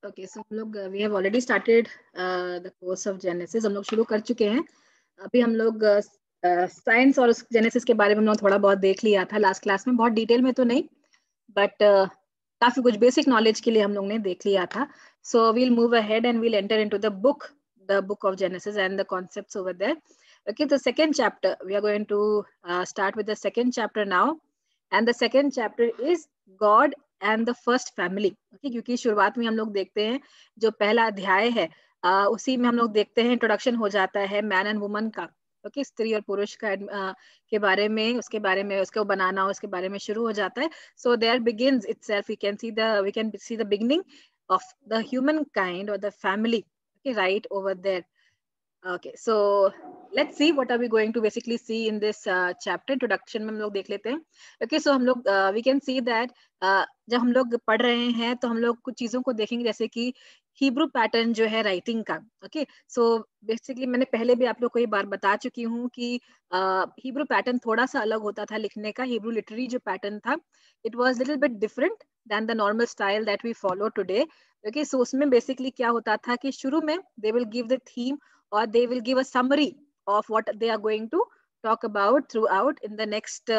Okay, so हम लोग we have already started the course of Genesis. हम लोग शुरू कर चुके हैं। अभी हम लोग साइंस और उस जेनेसिस के बारे में हम लोग थोड़ा बहुत देख लिया था लास्ट क्लास में, बहुत डिटेल में तो नहीं, बट काफी कुछ बेसिक नॉलेज के लिए हम लोग ने देख लिया था. So we'll move ahead and we'll enter into the book of Genesis and the concepts over there. Okay, the second chapter, we are going to start with the second chapter now, and the second chapter is God and the first family. Okay, क्योंकि शुरुआत में हम लोग देखते हैं जो पहला अध्याय है उसी में हम लोग देखते हैं इंट्रोडक्शन हो जाता है मैन एंड वुमन का. ओके, स्त्री और पुरुष का के बारे में, उसके बारे में, उसको बनाना, उसके बारे में शुरू हो जाता है. So there begins itself. We can see the beginning of the humankind or the family. Okay, right over there. Okay, so let's see what are we going to basically see in this chapter. Introduction में हम लोग देख लेते हैं. Okay, so हम लोग we can see that जब हम लोग पढ़ रहे हैं तो हम लोग कुछ चीजों को देखेंगे, जैसे कि हिब्रू पैटर्न जो है राइटिंग का. ओके, सो बेसिकली मैंने पहले भी आप लोग को ये बार बता चुकी हूँ कि हिब्रू पैटर्न थोड़ा सा अलग होता था लिखने का. हिब्रू लिटरेरी जो पैटर्न था, it was little bit different than the normal style that we follow today. Okay, so उसमें बेसिकली क्या होता था कि शुरू में they will give the theme or they will give a summary of what they are going to talk about throughout in the next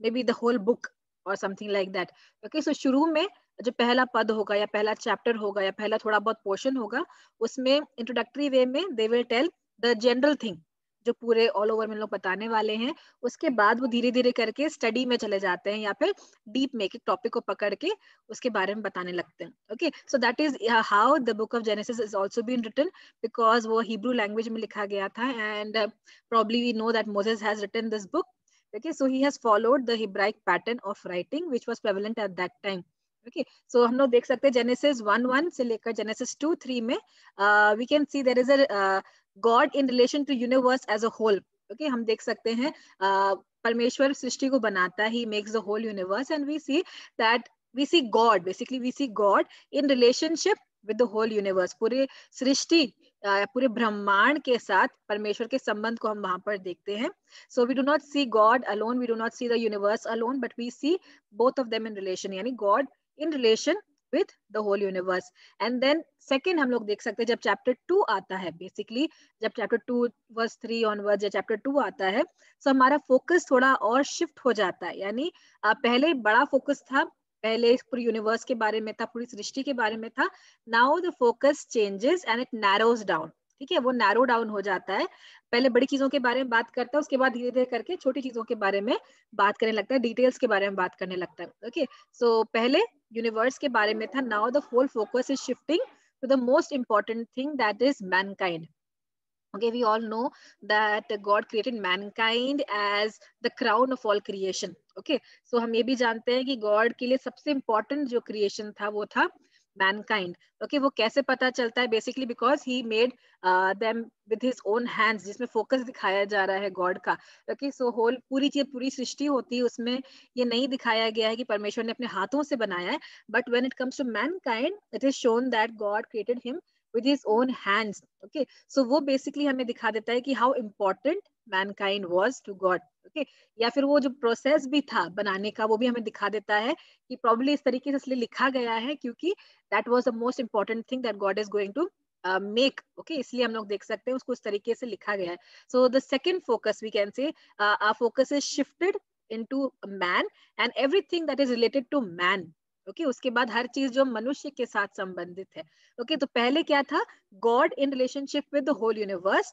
maybe the whole book or something like that. Okay, so शुरू में जो पहला पद होगा या पहला chapter होगा या पहला थोड़ा बहुत पोर्शन होगा, उसमें इंट्रोडक्टरी वे में they will tell the general thing जो पूरे ऑल ओवर में लोग बताने वाले हैं. उसके बाद वो धीरे धीरे करके स्टडी में चले जाते हैं या फिर डीप में एक टॉपिक को पकड़ के उसके बारे में बताने लगते हैं. Okay, so that is how the book of Genesis is also been written, because वो हिब्रू लैंग्वेज में लिखा गया था. And probably we know that Moses has written this book. Okay, so he has followed the Hebraic pattern of writing which was prevalent at that time. Okay, so हम लोग देख सकते हैं जेनेसिस 1:1 से लेकर जेनेसिस 2:3 में we can see there is a God in relation to universe as a whole. Okay, हम देख सकते हैं परमेश्वर सृष्टि को बनाता है, he makes the whole universe, and we see that we see God, basically we see God in relationship with the whole universe. पूरे सृष्टि पूरे ब्रह्मांड के साथ परमेश्वर के संबंध को हम वहां पर देखते हैं. So we do not see God alone, we do not see the universe alone, but we see both of them in relation, यानी God in relation with the whole universe. And then second हम लोग देख सकते हैं जब chapter 2 आता है, basically जब चैप्टर 2 वर्स 3 ऑनवर्ड्स या चैप्टर 2 आता है, तो हमारा फोकस थोड़ा और शिफ्ट हो जाता है. यानी पहले बड़ा फोकस था, पहले पूरी यूनिवर्स के बारे में था, पूरी सृष्टि के बारे में था. Now the focus changes and it narrows down. ठीक है, वो नैरो डाउन हो जाता है. पहले बड़ी चीजों के बारे में बात करता है, उसके बाद धीरे धीरे करके छोटी चीजों के बारे में बात करने लगता है, डिटेल्स के बारे में बात करने लगता है. ओके, सो पहले यूनिवर्स के बारे में था. Now the whole focus is shifting to the most important thing, that is mankind. Okay, we all know that God created mankind as the crown of all creation. Okay, so हम ये भी जानते हैं कि God के लिए सबसे important जो creation था वो था mankind. Okay, वो कैसे पता चलता है? Basically because he made them with his own hands, जिसमें focus दिखाया जा रहा है God का. Okay, so whole पूरी सृष्टि होती है, उसमें ये नहीं दिखाया गया है कि परमेश्वर ने अपने हाथों से बनाया है. But when it comes to mankind, it is shown that God created him with his own hands. Okay, so वो basically हमें दिखा देता है कि how important mankind was to God. Okay, या फिर वो जो प्रोसेस भी था बनाने का, वो भी हमें दिखा देता है कि probably इस तरीके से इसलिए लिखा गया है क्योंकि that was the most important thing that God is going to make. Okay, इसलिए हम लोग देख सकते हैं उसको उस तरीके से लिखा गया है. So the second focus, we can say our focus is shifted into man and everything that is related to man. Okay, उसके बाद हर चीज जो मनुष्य के साथ संबंधित है. ओके, तो पहले क्या था? God in relationship with the whole universe.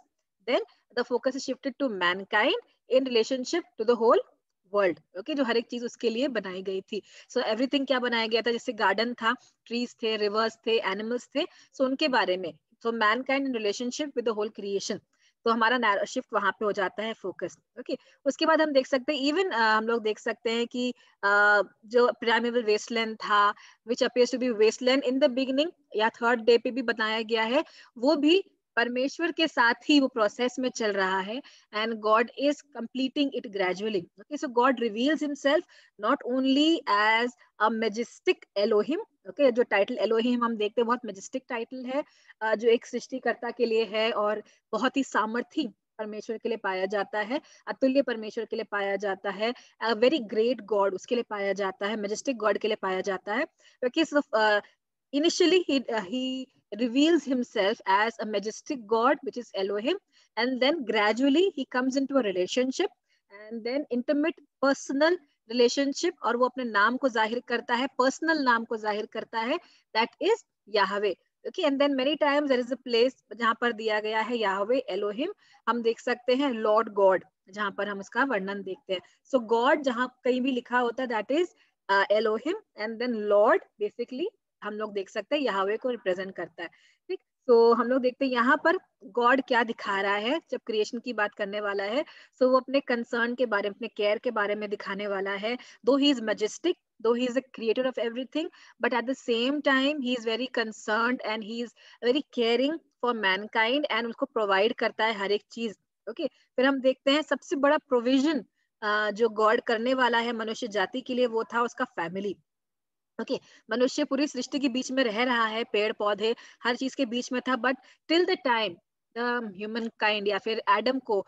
Then the focus is shifted to mankind in relationship to the whole world. Okay, जो हर एक चीज उसके लिए बनाई गई थी. सो एवरीथिंग क्या बनाया गया था? जैसे गार्डन था, ट्रीज थे, रिवर्स थे, एनिमल्स थे, सो उनके बारे में. So mankind in relationship with the whole creation. तो हमारा शिफ्ट वहां पे हो जाता है, फोकस. ओके, उसके बाद हम देख सकते हैं इवन हम लोग देख सकते हैं कि जो प्राइमेबल वेस्टलैंड था, which appears to be wasteland in the beginning, या थर्ड डे पे भी बताया गया है, वो भी परमेश्वर के साथ ही वो प्रोसेस में चल रहा है. And God is completing it gradually. Okay, so God reveals himself not only as a majestic Elohim. Okay, जो टाइटल एलोहिम हम देखते हैं बहुत मैजेस्टिक टाइटल है, जो एक सृष्टिकर्ता के लिए है और बहुत ही सामर्थी परमेश्वर के लिए पाया जाता है, अतुल्य परमेश्वर के लिए पाया जाता है, वेरी ग्रेट गॉड उसके लिए पाया जाता है, मैजेस्टिक गॉड के लिए पाया जाता है. क्योंकि initially he reveals himself as a majestic God, which is Elohim, and then gradually he comes into a relationship, and then intimate personal relationship, और वो अपने नाम को जाहिर करता है, personal नाम को जाहिर करता है, that is Yahweh. Okay, and then many times there is a place जहाँ पर दिया गया है Yahweh Elohim, हम देख सकते हैं Lord God, जहाँ पर हम उसका वर्णन देखते हैं. So God जहाँ कहीं भी लिखा होता है that is Elohim, and then Lord basically हम लोग देख सकते हैं Yahweh को रिप्रेजेंट करता है. ठीक, तो हम लोग देखते हैं यहाँ पर गॉड क्या दिखा रहा है जब क्रिएशन की बात करने वाला है. सो वो अपने कंसर्न के बारे में, अपने केयर के बारे में दिखाने वाला है. दो he is majestic, though he is a creator of everything, but at the same time he is very concerned and he is very caring for mankind and उसको provide करता है हर एक चीज. ओके, फिर हम देखते हैं सबसे बड़ा प्रोविजन जो गॉड करने वाला है मनुष्य जाति के लिए, वो था उसका फैमिली. ओके, मनुष्य पूरी सृष्टि के बीच में रह रहा है, पेड़ पौधे हर चीज के बीच में था, but till the time human kind या फिर एडम को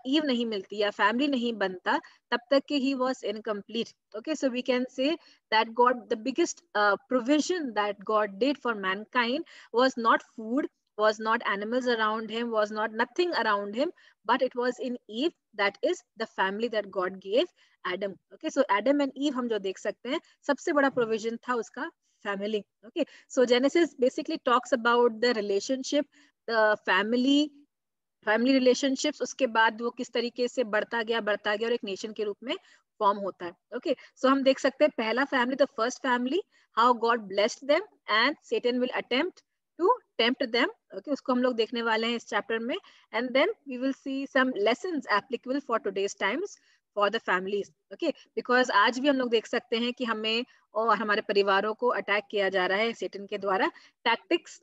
ईव नहीं मिलती या फैमिली नहीं बनता, तब तक कि he was incomplete. Okay, so we can say that God, the biggest provision that God did for mankind was not food, was not animals around him, was not nothing around him, but it was in Eve, that is the family that God gave Adam. Okay, so Adam and Eve हम जो देख सकते हैं, सबसे बड़ा provision था उसका family. Okay, so genesis basically talks about the relationship, the family relationships, उसके बाद वो किस तरीके से बढ़ता गया और एक नेशन के रूप में फॉर्म होता है. ओके, सो हम देख सकते हैं पहला family, the first family, how God blessed them and Satan will attempt to tempt them. Okay, उसको हम लोग देखने वाले हैं इस चैप्टर में, and then we will see some lessons applicable for today's times for the families. Okay, because आज भी हम लोग देख सकते हैं कि हमें और हमारे परिवारों को अटैक किया जा रहा है सेटन के द्वारा. टैक्टिक्स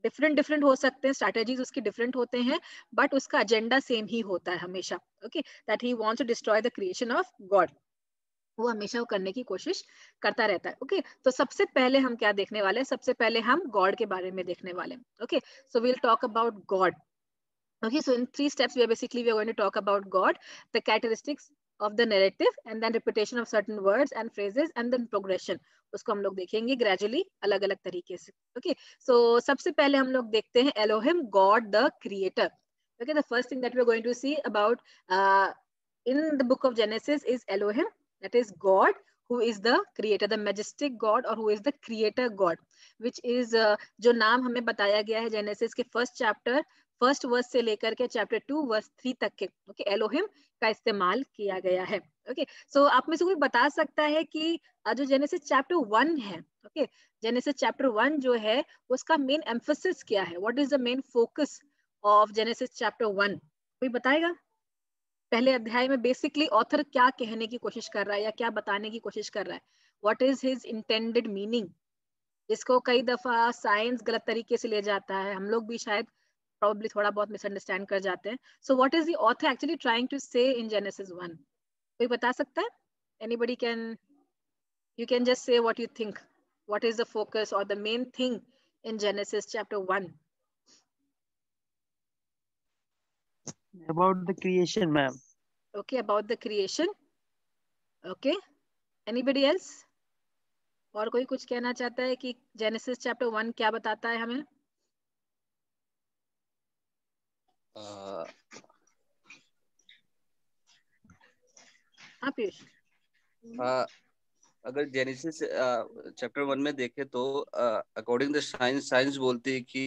डिफरेंट हो सकते हैं, स्ट्रैटेजीज उसके डिफरेंट होते हैं, बट उसका एजेंडा सेम ही होता है हमेशा. Okay, that he wants to destroy the creation of God. वो हमेशा वो करने की कोशिश करता रहता है. ओके, तो सबसे पहले हम क्या देखने वाले हैं, सबसे पहले हम गॉड के बारे में देखने वाले हैं. Okay, so we will talk about God. Okay, so in 3 steps, we are going to talk about God, the characteristics of the narrative, and then repetition of certain words and phrases, and then progression. उसको हम लोग देखेंगे gradually अलग अलग तरीके से. Okay, so सबसे पहले हम लोग देखते हैं Elohim, God the creator. Okay, the first thing that we are going to see about in the book of Genesis is Elohim, that is God, who is the creator, the majestic God, or who is the creator God, which is जो नाम हमें बताया गया है Genesis के first chapter, first verse से लेकर के चैप्टर 2 वर्स 3 तक के. ओके, एलोहिम का इस्तेमाल किया गया है. ओके, सो आप में से कोई बता सकता है कि जो जेनेसिस चैप्टर 1 है, ओके, जेनेसिस चैप्टर 1 जो है उसका मेन एम्फेसिस क्या है, what is the main focus of genesis chapter 1? कोई बताएगा? पहले अध्याय में बेसिकली ऑथर क्या कहने की कोशिश कर रहा है या क्या बताने की कोशिश कर रहा है, what is his intended meaning? इसको कई दफा साइंस गलत तरीके से ले जाता है, हम लोग भी शायद probably थोड़ा बहुत मिसअंडरस्टैंड कर जाते हैं. So what is the author actually trying to say in Genesis 1? कोई बता सकता है? Anybody can, you can just say what you think. What is the focus or the main thing in Genesis chapter 1? About the creation, ma'am. Okay, about the creation. Okay, anybody else? और कोई कुछ कहना चाहता है कि Genesis chapter 1 क्या बताता है हमें? हाँ पीयूष. अगर जेनेसिस चैप्टर 1 में देखे तो अकॉर्डिंग द साइंस बोलती है कि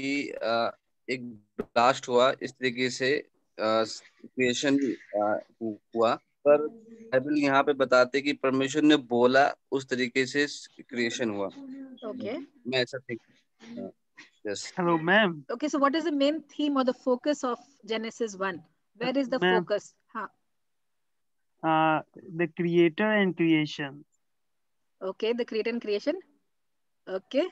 एक ब्लास्ट हुआ, इस तरीके से क्रिएशन हुआ. पर बाइबल यहाँ पे बताते कि परमेश्वर ने बोला, उस तरीके से क्रिएशन हुआ. Okay. मैं ऐसा think. Yes. Hello, ma'am. Okay, so what is the main theme or the focus of Genesis 1? Where is the Ma'am, focus? हाँ. the creator and creation. Okay, the create and creation. Okay.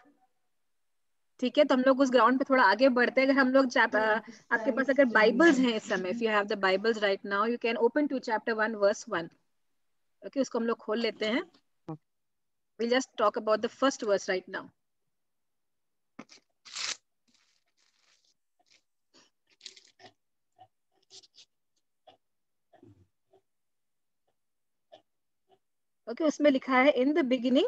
ठीक है, तो हम लोग उस ground पे थोड़ा आगे बढ़ते हैं. अगर हम लोग आपके पास अगर बाइबल्स हैं इस समय, if you have the Bibles right now, you can open to chapter 1 verse 1. Okay, उसको हम लोग खोल लेते हैं. Will just talk about the first verse right now. Okay, उसमें लिखा है in the beginning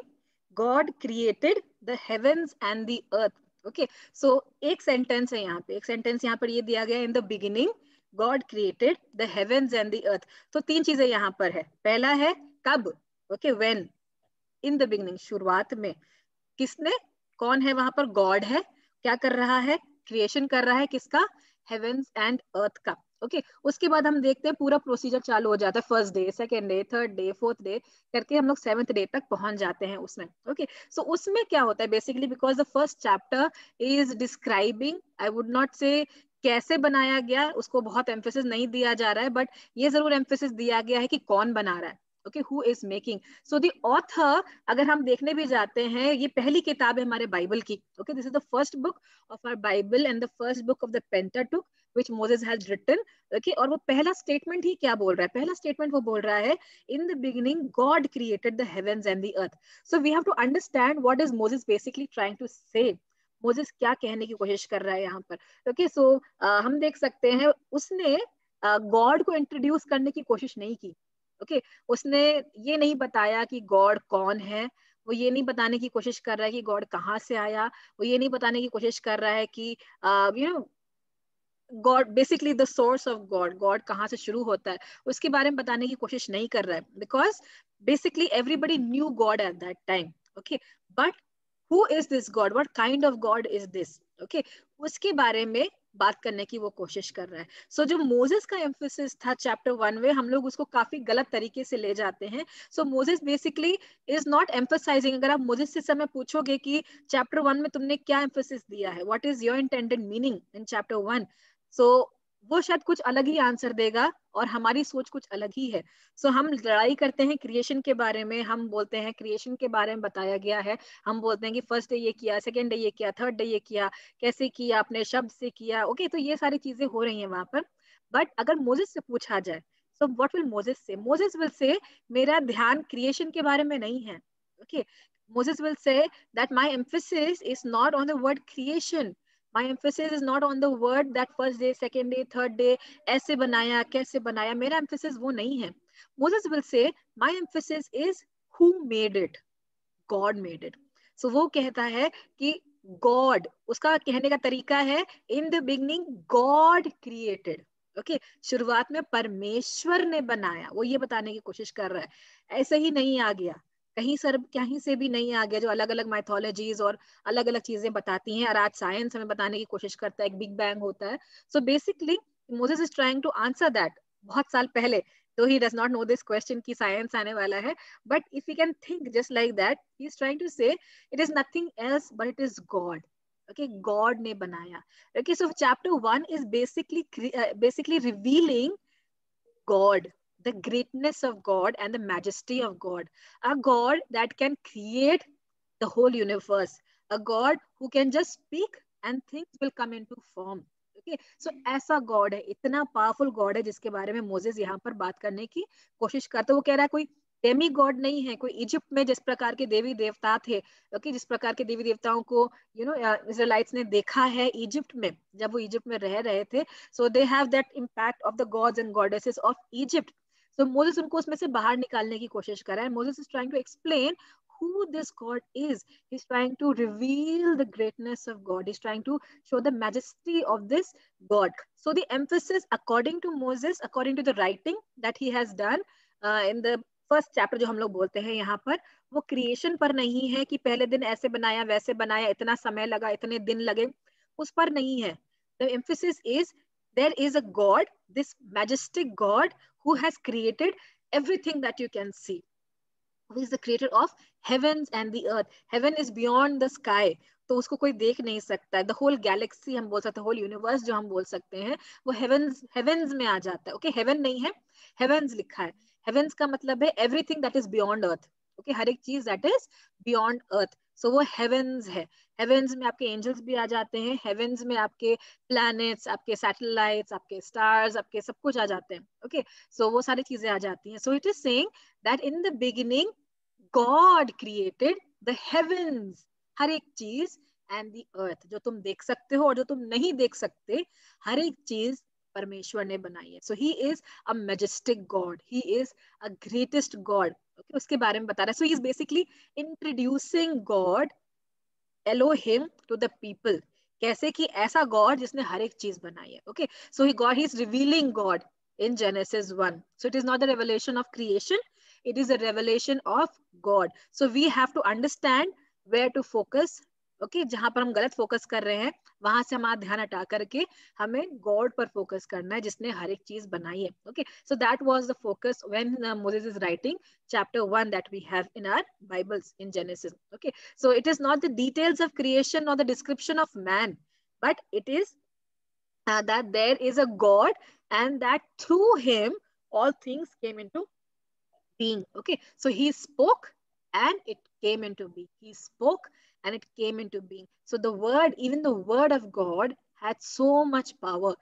God created the heavens and the earth. Okay, so एक सेंटेंस है यहाँ पे, एक सेंटेंस यहाँ पर ये दिया गया, in the beginning God created the heavens and the earth. तो तीन चीजें यहाँ पर है. पहला है कब, okay, when, in the beginning, शुरुआत में. किसने, कौन है वहां पर, गॉड है. क्या कर रहा है, क्रिएशन कर रहा है, किसका, हेवेंस एंड अर्थ का. ओके उसके बाद हम देखते हैं पूरा प्रोसीजर चालू हो जाता है, first day, second day, third day, fourth day करके हम लोग 7th डे तक पहुंच जाते हैं उसमें. ओके सो उसमें क्या होता है basically, because the first chapter is describing, I would not से कैसे बनाया गया, उसको बहुत एम्फेसिस नहीं दिया जा रहा है, बट ये जरूर एम्फेसिस दिया गया है कि कौन बना रहा है. Okay who is making. So the author, अगर हम देखने भी जाते हैं, ये पहली किताब है हमारे बाइबल की. Okay this is the first book of our Bible and the first book of the Pentateuch which Moses has written. Okay, और वो पहला स्टेटमेंट ही क्या बोल रहा है, पहला स्टेटमेंट वो बोल रहा है, in the beginning God created the heavens and the earth. So we have to understand what is Moses basically trying to say. Moses क्या कहने की कोशिश कर रहा है यहाँ पर. Okay, so हम देख सकते हैं उसने गॉड को इंट्रोड्यूस करने की कोशिश नहीं की. ओके उसने ये नहीं बताया कि गॉड कौन है, वो ये नहीं बताने की कोशिश कर रहा है कि गॉड कहाँ से आया, वो ये नहीं बताने की कोशिश कर रहा है कि you know God basically the source of God, God कहाँ से शुरू होता है, उसके बारे में बताने की कोशिश नहीं कर रहा है. Because basically everybody knew God eight that time. Okay but who is this God, what kind of God is this. Okay उसके बारे में बात करने की वो कोशिश कर रहा है. सो जो मोजेस का एम्फेसिस था चैप्टर 1 में, हम लोग उसको काफी गलत तरीके से ले जाते हैं. So Moses basically is not emphasizing. अगर आप मोजेस से समय पूछोगे कि चैप्टर 1 में तुमने क्या एम्फेसिस दिया है, what is your intended meaning in chapter 1, सो वो शायद कुछ अलग ही आंसर देगा और हमारी सोच कुछ अलग ही है. सो हम लड़ाई करते हैं क्रिएशन के बारे में, हम बोलते हैं क्रिएशन के बारे में बताया गया है, हम बोलते हैं कि फर्स्ट डे ये किया, सेकंड डे ये किया, थर्ड डे ये किया, कैसे किया, अपने शब्द से किया. ओके तो ये सारी चीजें हो रही हैं वहां पर. बट अगर मोजेस से पूछा जाए, सो व्हाट विल मोजेस से, मोजेस विल से मेरा ध्यान क्रिएशन के बारे में नहीं है. Okay Moses will say that my emphasis is not on the word creation. My emphasis is not on the word that first day, second day, third day, ऐसे बनाया, कैसे बनाया, मेरा emphasis वो नहीं है. Moses will say, my emphasis is who made it. God made it. So वो कहता है कि God, उसका कहने का तरीका है, in the beginning God created. Okay शुरुआत में परमेश्वर ने बनाया, वो ये बताने की कोशिश कर रहा है. ऐसे ही नहीं आ गया, कहीं से भी नहीं आ गया, जो अलग अलग माइथोलॉजीज और अलग अलग चीजें बताती हैं और आज साइंस हमें बताने की कोशिश करता है एक बिग बैंग होता है. So basically Moses is trying to answer that बहुत साल पहले, तो he does not know this question की साइंस आने वाला है, but if you can think just like that, he is trying to say it is nothing else but it is God. Okay, God ने बनाया. Okay, so chapter 1 is basically revealing God, the greatness of God and the majesty of God. A God that can create the whole universe. A God who can just speak and things will come into form. Okay, so ऐसा God है, इतना powerful God है जिसके बारे में Moses यहाँ पर बात करने की कोशिश करता है. वो कह रहा है कोई डेमी गॉड नहीं है, कोई इजिप्ट में जिस प्रकार के देवी देवता थे, ओके जिस प्रकार के देवी देवताओं को इजराइल्स ने देखा है इजिप्ट में, जब वो इजिप्ट में रह रहे थे, so they have that impact of the gods and goddesses of Egypt. So Moses उनको उसमें से बाहर निकालने की कोशिश कर रहा है. Moses is trying to explain who this God is. He's trying to reveal the greatness of God. He's trying to show the majesty of this God. So the emphasis, according to Moses, according to the writing that he has done in the first chapter जो हम लोग बोलते हैं यहाँ पर, वो creation पर नहीं है कि पहले दिन ऐसे बनाया वैसे बनाया, इतना समय लगा, इतने दिन लगे, उस पर नहीं है. The emphasis is there is a God, this majestic God who has created everything that you can see. Who is the creator of heavens and the earth. Heaven is beyond the sky, तो उसको कोई देख नहीं सकता है. The whole Galaxy हम बोल सकते हैं, होल यूनिवर्स जो हम बोल सकते हैं, वो हेवेंस में आ जाता है. ओके हेवन नहीं है, हेवेंस लिखा है. हेवेंस का मतलब है everything that is beyond earth. Okay हर एक चीज that is beyond earth, so वो हेवेंस है. हेवेंस में आपके एंजल्स भी आ जाते हैं, हेवेंस में आपके प्लैनेट्स, आपके सैटेलाइट्स, आपके स्टार्स, आपके सब कुछ आ जाते हैं. ओके सो वो सारी चीजें आ जाती हैं. So it is saying that in the beginning God created the heavens, हर एक चीज, and the earth, जो तुम देख सकते हो और जो तुम नहीं देख सकते, हर एक चीज परमेश्वर ने बनाई है. So he is a majestic God. He is a greatest God. okay, उसके बारे में बता रहा है. So he is basically introducing God, Elohim, to the people. कैसे कि ऐसा God जिसने हर एक चीज बनाई है. Okay, so he is revealing God in Genesis 1. So it is not the revelation of creation, it is a revelation of God. So we have to understand where to focus. Okay, जहां पर हम गलत focus कर रहे हैं वहां से हमारा ध्यान हटा करके हमें गॉड पर फोकस करना है जिसने हर एक चीज बनाई है. Okay, so that was the focus when Moses is writing chapter 1 that we have in our Bibles in Genesis. Okay, so it is not the details of creation or the description of man, but it is that there is a God and that through him all things came into being. Okay, so he spoke and it came into being. He spoke and it came into being. So the word, even the word of God had so much power,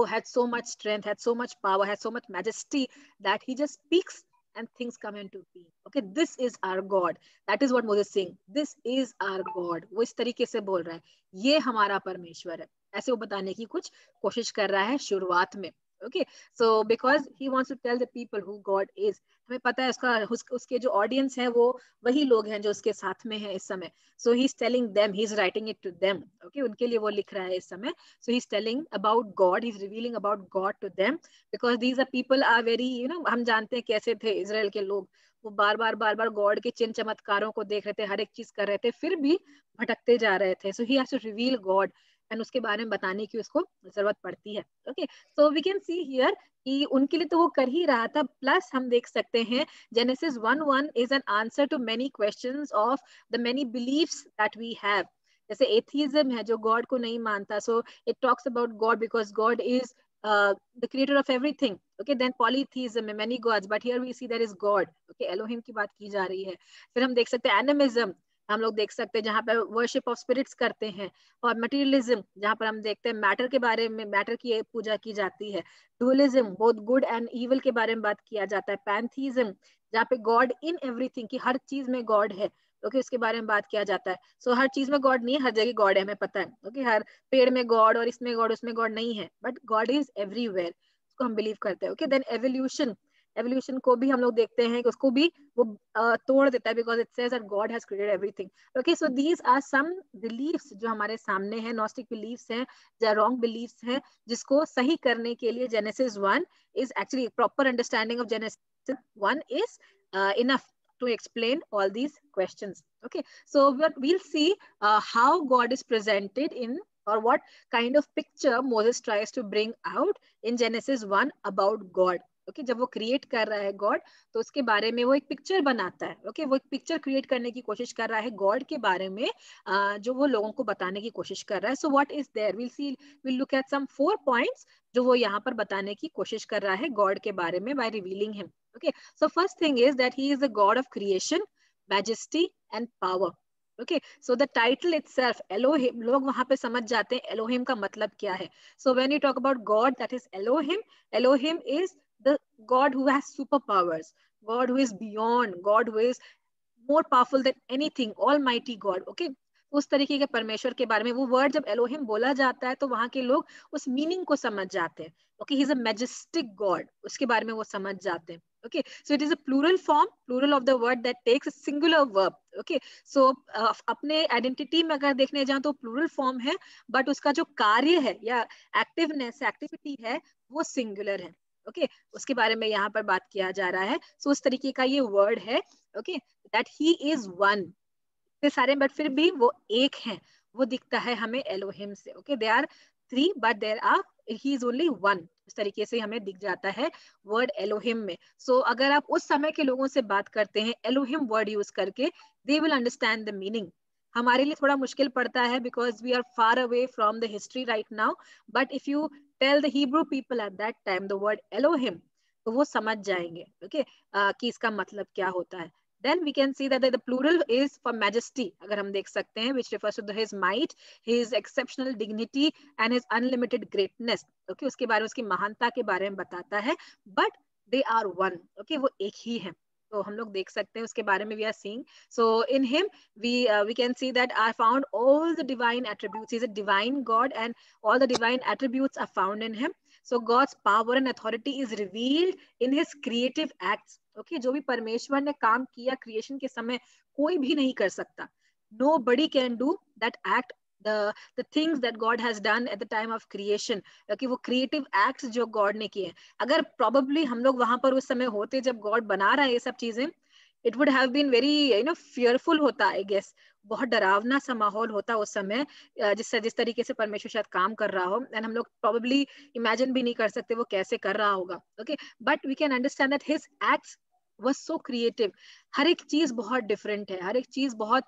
had so much strength, had so much power, had so much majesty that he just speaks and things come into being. Okay, this is our God. That is what Moses is saying. This is our God. वो इस तरीके से बोल रहा है, ये हमारा परमेश्वर है. ऐसे वो बताने की कुछ कोशिश कर रहा है शुरुआत में. Okay, so because he wants to tell the people who God is. हमें पता है उसके जो ऑडियंस है वो वही लोग हैं जो उसके साथ में हैं इस समय. So he's telling them, he's writing it to them. Okay, उनके लिए वो लिख रहा है इस समय. So he's telling about God, he's revealing about God to them because these are people are very, हम जानते हैं कैसे थे इजराइल के लोग. वो बार बार गॉड के चिन्ह चमत्कारों को देख रहे थे, हर एक चीज कर रहे थे, फिर भी भटकते जा रहे थे. So he has to reveal God and उसके बारे में बताने की उसको जरूरत पड़ती है. Okay, so we can see here कि उनके लिए तो वो कर ही रहा था. प्लस हम देख सकते हैं Genesis 1:1 is an answer to many questions of the many beliefs that we have. जैसे एथिज्म है जो गॉड को नहीं मानता. So it talks about God because God is the creator of everything. Okay, then polytheism, many gods, but here we see there is God. Okay, Elohim की बात की जा रही है. फिर हम देख सकते हैं एनिमिज्म, हम लोग देख सकते हैं जहां पर वर्शिप ऑफ स्पिरिट्स करते हैं. और मटेरियलिज्म जहां पर हम देखते हैं मैटर के बारे में, मैटर की पूजा की जाती है. Dualism, both good and evil के बारे में बात किया जाता है. पैंथीज्म जहाँ पे गॉड इन एवरीथिंग, की हर चीज में गॉड है. ओके, उसके बारे में बात किया जाता है. सो हर चीज में गॉड नहीं है, हर जगह गॉड है, हमें पता है. ओके, हर पेड़ में गॉड और इसमें गॉड उसमें गॉड नहीं है, बट गॉड इज एवरीवेयर. उसको हम बिलीव करते हैं. ओके, देन एवोल्यूशन, एवोल्यूशन को भी हम लोग देखते हैं कि उसको भी वो तोड़ देता है because it says that God has created everything. Okay, so these are some beliefs जो हमारे सामने हैं, नॉस्टिक बिलीव्स हैं या रॉन्ग बिलीव्स हैं, जिसको सही करने के लिए genesis 1 is actually proper understanding of genesis 1 is enough to explain all these questions. Okay, so we'll see how God is presented in, or what kind of picture Moses tries to bring out in Genesis 1 about God. Okay, जब वो create कर रहा है God तो उसके बारे में वो एक पिक्चर बनाता है. Okay, वो एक पिक्चर क्रिएट करने की कोशिश कर रहा है गॉड के बारे में जो वो लोगों को बताने की कोशिश कर रहा है. So what is there? We'll look at some 4 points जो वो यहाँ पर बताने की कोशिश कर रहा है गॉड के बारे में by revealing him. Okay, so first thing is that he is the God of creation, majesty and power. Okay, so the title itself, Elohim, लोग वहां पे समझ जाते हैं Elohim का मतलब क्या है. So when you talk about God, that is Elohim. Elohim is the God who has superpowers, God who is beyond, God who is more powerful than anything, Almighty God. Okay, उस तरीके के परमेश्वर के बारे में वो वर्ड जब Elohim बोला जाता है तो वहां के लोग उस मीनिंग को समझ जाते हैं. Okay, he is a majestic God, उसके बारे में वो समझ जाते हैं. Okay, so it is a plural form, plural of the word that takes a singular verb. Okay, so अपने आइडेंटिटी में अगर देखने जाएं तो प्लूरल फॉर्म है, बट उसका जो कार्य है या एक्टिवनेस, एक्टिविटी है, वो सिंगुलर है. ओके, उसके बारे में यहाँ पर बात किया जा रहा है. सो उस तरीके का ये वर्ड है. Okay, that he is one, इतने सारे बट फिर भी वो एक है, वो दिखता है हमें एलोहिम से. Okay, they are 3 but there are, he is only 1. इस तरीके से हमें दिख जाता है वर्ड एलोहिम में. सो अगर आप उस समय के लोगों से बात करते हैं एलोहिम वर्ड यूज करके, they will understand the meaning. हमारे लिए थोड़ा मुश्किल पड़ता है because we are far away from the history right now, but if you tell the Hebrew people at that time the word Elohim, तो वो समझ जाएंगे. ओके, कि इसका मतलब क्या होता है. Then we can see that the plural is for majesty, अगर हम देख सकते हैं, which refers to his might, his exceptional dignity and his unlimited greatness. Okay, उसके बारे में, उसकी महानता के बारे में बताता है. But they are one. Okay, वो एक ही है. तो हम लोग देख सकते हैं उसके बारे में. We are seeing, so in him we can see that are found all the divine attributes. He is a divine God and all the divine attributes are found in him. So God's power and authority is revealed in his creative acts. Okay, जो भी परमेश्वर ने काम किया creation के समय कोई भी नहीं कर सकता. Nobody can do that act, the things that God has done at the time of creation. कि वो creative acts जो God ने किए. अगर probably हम लोग वहां पर उस समय होते जब God बना रहा है ये सब चीजें, it would have been very fearful होता, I guess. बहुत डरावना सा माहौल होता उस समय, जिस तरीके से परमेश्वर शायद काम कर रहा हो, एंड हम लोग probably imagine भी नहीं कर सकते वो कैसे कर रहा होगा. Okay, but we can understand that his acts was so creative. हर एक चीज बहुत डिफरेंट है, हर एक चीज बहुत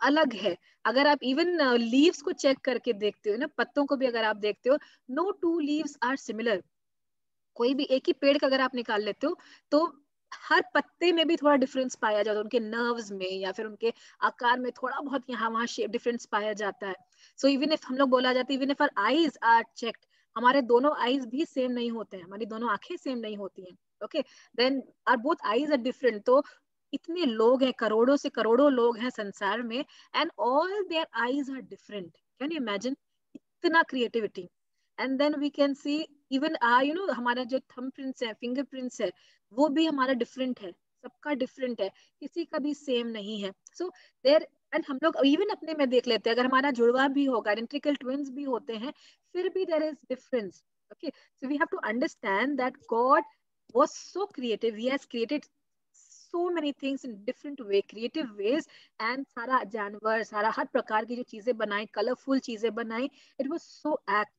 अलग है. अगर आप इवन लीव्स को चेक करके देखते हो ना, पत्तों को भी अगर आप देखते हो, no two leaves are similar. कोई भी एक ही पेड़ का अगर आप निकाल लेते हो तो हर पत्ते में भी थोड़ा डिफरेंस पाया जाता है, उनके नर्व्स में या फिर उनके आकार में थोड़ा बहुत यहाँ वहाँ शेप डिफरेंस पाया जाता है. सो इवन इफ हम लोग बोला जाता है, even if our eyes are checked, हमारे दोनों आईज भी सेम नहीं होते हैं, हमारी दोनों आंखें सेम नहीं होती हैं. Okay, then are both eyes are different. तो इतने लोग हैं, करोड़ों से करोड़ों लोग हैं संसार में, and all their eyes are different. Can you imagine इतना creativity? And then we can see even हमारा जो थंब प्रिंट्स है, फिंगर प्रिंट्स है, वो भी हमारा डिफरेंट है, सबका डिफरेंट है, किसी का भी सेम नहीं है. सो देयर, एंड हम लोग इवन अपने में देख लेते हैं, अगर हमारा जुड़वा भी होगा, आइडेंटिकल ट्विन्स भी होते हैं, फिर भी there is difference. Okay, so we have to understand that God was so creative. He has created so many things in different way, creative ways, and सारा जानवर, सारा हर प्रकार की जो चीजें बनाई, कलरफुल चीजें बनाई, it was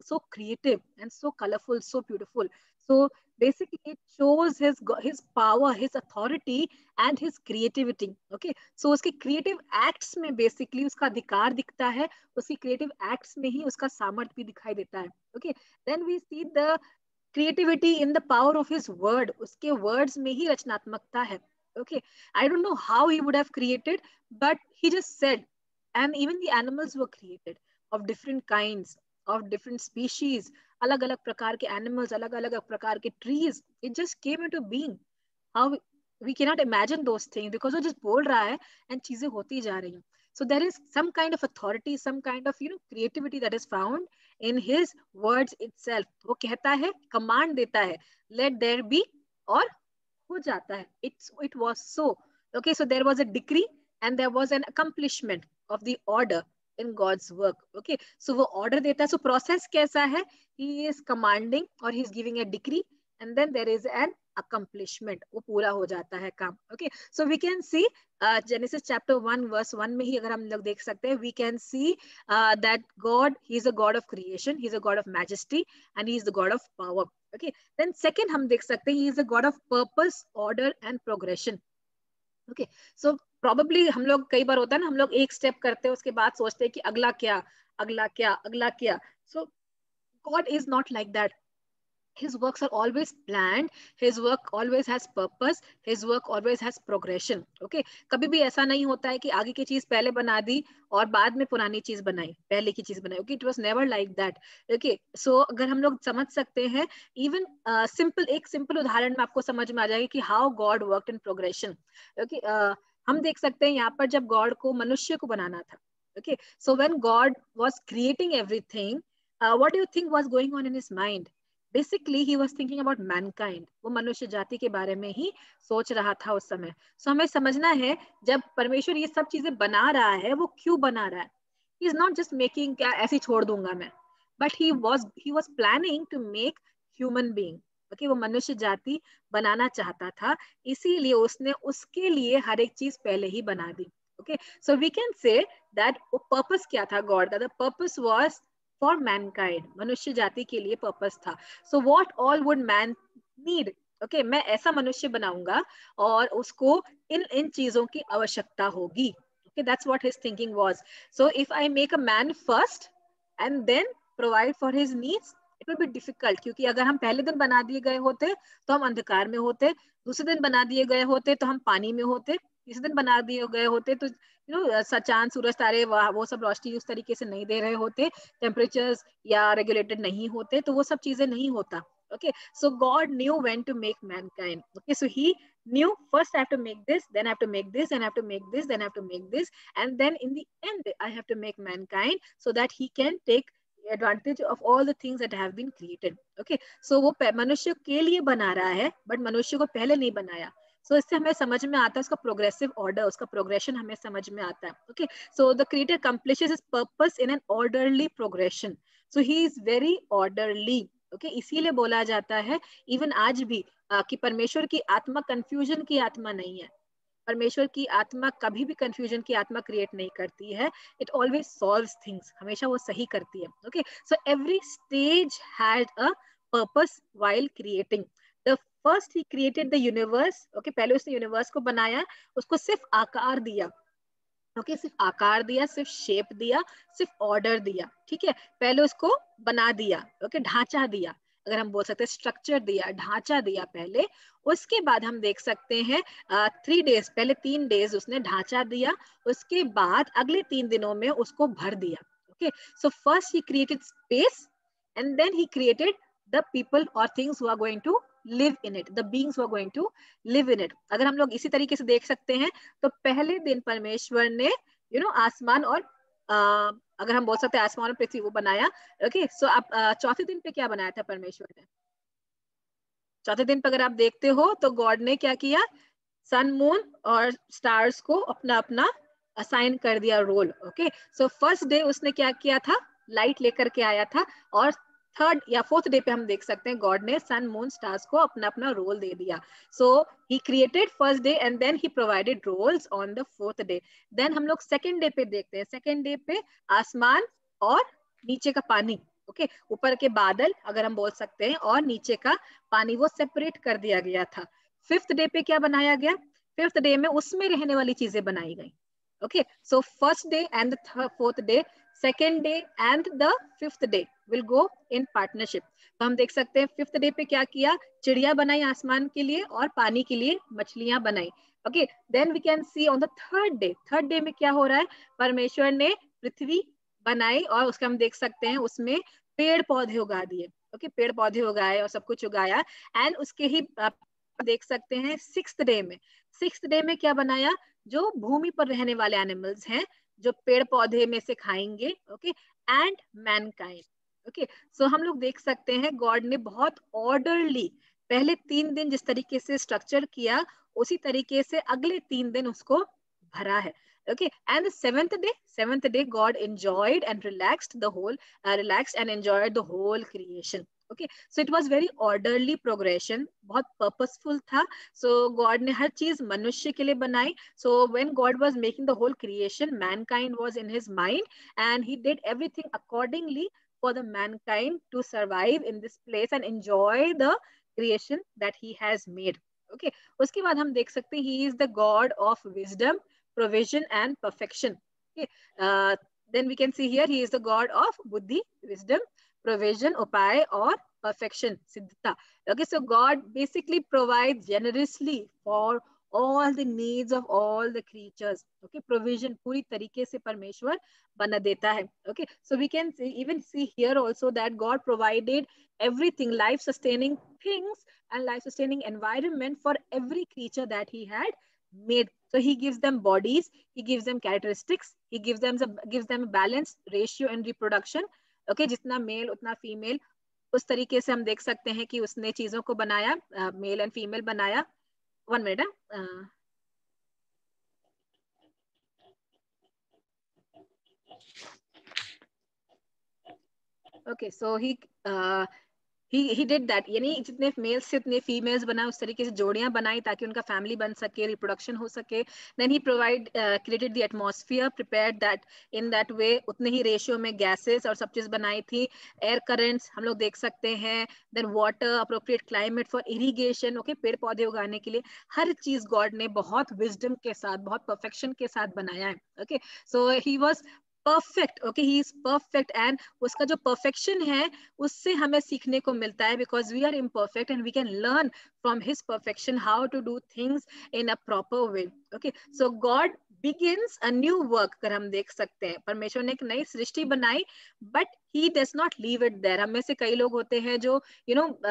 so creative and so colorful, so beautiful. So basically it shows his power, his authority and his creativity. Okay, so उसके creative acts में basically उसका अधिकार दिखता है, उसकी creative acts में ही उसका सामर्थ्य भी दिखाई देता है. Okay, then we see the creativity in the power of his word. उसके words में ही रचनात्मकता है. Okay, I don't know how he would have created, but he just said, and even the animals were created of different kinds, of different species, अलग अलग प्रकार के animals, अलग अलग प्रकार के trees. It just came into being. How we cannot imagine those things because वो just बोल रहा है and चीजें होती जा रही हैं. So there is some kind of authority, some kind of creativity that is found in his words itself. वो कहता है, command देता है, let there be, और हो जाता है. It was so. Okay, so there was a decree and there was an accomplishment of the order in God's work. Okay, so वो order देता है. So process कैसा है? He is commanding or he is giving a decree and then there is an accomplishment. वो पूरा हो जाता है काम. Okay, so we can see Genesis chapter 1 verse 1 में ही अगर हम लोग देख सकते हैं, we can see that God, he is a God of creation, he is a God of majesty and he is the God of power. Okay, then second हम देख सकते हैं, he is a God of purpose, order and progression. Okay, so probably हम लोग कई बार होता है ना, हम लोग एक स्टेप करते हैं उसके बाद सोचते हैं कि अगला क्या, अगला क्या, अगला क्या. So God is not like that. His works are always planned. His work always has purpose. His work always has progression. Okay, कभी भी ऐसा नहीं होता है कि आगे की चीज पहले बना दी और बाद में पुरानी चीज बनाई, पहले की चीज बनाई. Okay, it was never like that. Okay, so अगर हम लोग समझ सकते हैं, even एक simple उदाहरण में आपको समझ में आ जाएगा कि how God worked in progression. Okay, हम देख सकते हैं यहाँ पर जब God को मनुष्य को बनाना था. Okay, so when God was creating everything, what do you think was going on in his mind? Basically he was thinking about mankind. वो मनुष्य जाति के बारे में ही सोच रहा था उस समय. So हमें समझना है, जब परमेश्वर ये सब चीजें बना रहा है, वो क्यों बना रहा है? He is not just making क्या ऐसे छोड़ दूंगा मैं, but he was planning to make human being. Okay, वो मनुष्य जाति बनाना चाहता था, इसीलिए उसने उसके लिए हर एक चीज पहले ही बना दी. Okay, so we can say that वो purpose क्या था God का? The purpose was for mankind. मनुष्य जाति के लिए पर्पस था. So what all would man need? Okay, मैं ऐसा मनुष्य बनाऊंगा और उसको इन चीजों की आवश्यकता होगी. Okay, that's what his thinking was. So if I make a man first and then provide for his needs, it will be difficult. क्योंकि अगर हम पहले दिन बना दिए गए होते तो हम अंधकार में होते, दूसरे दिन बना दिए गए होते तो हम पानी में होते, तीसरे दिन बना दिए गए होते तो चांद सूरज तारे वो सब रोशनी उस तरीके से नहीं दे रहे होते, टेम्परेचर्स या रेगुलेटेड नहीं होते, तो वो सब चीजें नहीं होता. Okay, so God knew when to make mankind. Okay, so he knew first I have to make this, then I have to make this, and I have to make this, then I have to make this, and then in the end I have to make mankind so that he can take advantage of all the things that have been created. Okay, so वो मनुष्य के लिए बना रहा है, but मनुष्य को पहले नहीं बनाया. So इससे हमें समझ में आता है उसका प्रोग्रेसिव ऑर्डर, उसका प्रोग्रेशन हमें समझ में आता है. Okay, so the creator accomplishes his purpose in an orderly progression. So he is very orderly. Okay, इसीलिए बोला जाता है इवन आज भी कि परमेश्वर की आत्मा कंफ्यूजन की आत्मा नहीं है. परमेश्वर की आत्मा कभी भी कंफ्यूजन की आत्मा क्रिएट नहीं करती है. इट ऑलवेज सॉल्व्स थिंग्स, हमेशा वो सही करती है. Okay, so every stage had a purpose while creating. The first he created the universe. Okay, पहले उसने यूनिवर्स को बनाया, उसको सिर्फ आकार दिया. ओके, सिर्फ आकार दिया, सिर्फ शेप दिया, सिर्फ ऑर्डर दिया. ठीक है, पहले उसको बना दिया. ओके, ढांचा दिया, अगर हम बोल सकते हैं स्ट्रक्चर दिया, ढांचा दिया पहले. उसके बाद हम देख सकते हैं 3 days, पहले 3 days उसने ढांचा दिया, उसके बाद अगले 3 दिनों में उसको भर दिया. Okay, so first he created space and then he created the people और things who are going to live in it, the beings who are going to live in it. अगर हम लोग इसी तरीके से देख सकते हैं तो पहले दिन परमेश्वर ने आसमान और अगर हम बोल सकते हैं आसमान और पृथ्वी वो बनाया. ओके, सो आप चौथे दिन पे क्या बनाया था परमेश्वर ने? चौथे दिन पे अगर आप देखते हो तो गॉड ने क्या किया, सन मून और स्टार्स को अपना अपना असाइन कर दिया role. Okay, so first day उसने क्या किया था, लाइट लेकर के आया था. और थर्ड या फोर्थ डे पे हम देख सकते हैं गॉड ने सन मून स्टार्स को अपना अपना रोल दे दिया. So he created first day and then he provided roles on the fourth day. Then हम लोग सेकेंड डे पे देखते हैं. सेकेंड डे पे आसमान और नीचे का पानी. ओके, ऊपर के बादल अगर हम बोल सकते हैं और नीचे का पानी, वो सेपरेट कर दिया गया था. फिफ्थ डे पे क्या बनाया गया? फिफ्थ डे में उसमें रहने वाली चीजें बनाई गई. Okay, so first day and the fourth day, second day and the fifth day will go in partnership. तो हम देख सकते हैं फिफ्थ डे पे क्या किया, चिड़िया बनाई आसमान के लिए और पानी के लिए मछलियां बनाई. Okay, then we can see on the third day. Third day में क्या हो रहा है, परमेश्वर ने पृथ्वी बनाई और उसका हम देख सकते हैं उसमें पेड़ पौधे उगा दिए. ओके, पेड़ पौधे उगाए और सब कुछ उगाया. एंड उसके ही देख सकते हैं सिक्स्थ डे में क्या बनाया, जो भूमि पर रहने वाले एनिमल्स हैं, जो पेड़ पौधे में से खाएंगे. Okay, and Mankind. Okay, so हम लोग देख सकते हैं गॉड ने बहुत ऑर्डरली पहले 3 दिन जिस तरीके से स्ट्रक्चर किया, उसी तरीके से अगले 3 दिन उसको भरा है. Okay, and the seventh day God enjoyed and relaxed and enjoyed the whole creation. Okay, so it was very orderly progression, बहुत purposeful था. So God ने हर चीज मनुष्य के लिए बनाई. So when God was making the whole creation, mankind was in his mind and he did everything accordingly for the mankind to survive in this place and enjoy the creation that he has made. Okay, उसके बाद हम देख सकते हैं he is the God of wisdom, provision and perfection. Okay, then we can see here he is the God of buddhi, wisdom, provision, upay or perfection, siddhata. Okay, so God basically provides generously for all the needs of all the creatures. Okay, provision पूरी तरीके से परमेश्वर बना देता है. Okay, so we can even see here also that God provided everything, life sustaining things and life sustaining environment for every creature that he had made. So he gives them bodies, he gives them characteristics, he gives them a balanced ratio in reproduction. Okay, जितना mail उतना female, उस तरीके से हम देख सकते हैं कि उसने चीजों को बनाया, मेल एंड फीमेल बनाया. 1 minute. Okay, so he did that. यानी जितने मेल्स से उतने फीमेल्स बनाए, उस तरीके से जोड़ियां बनाई ताकि उनका फैमिली बन सके, रिप्रोडक्शन हो सके. Then he created the atmosphere, prepared that in that way. उतने ही रेशियो में गैसेस और सब चीज बनाई थी. एयर करंट्स हम लोग देख सकते हैं. Then water, appropriate climate for irrigation. Okay, पेड़ पौधे उगाने के लिए हर चीज गॉड ने बहुत विजडम के साथ, बहुत परफेक्शन के साथ बनाया है. Okay, so he was perfect. Okay, he is perfect and उसका जो perfection है उससे हमें सीखने को मिलता है, because we are imperfect and we can learn from his perfection how to do things in a proper way. Okay, so God begins a new work. अगर हम देख सकते हैं परमेश्वर ने एक नई सृष्टि बनाई, but he does not leave it there. हम में से कई लोग होते हैं जो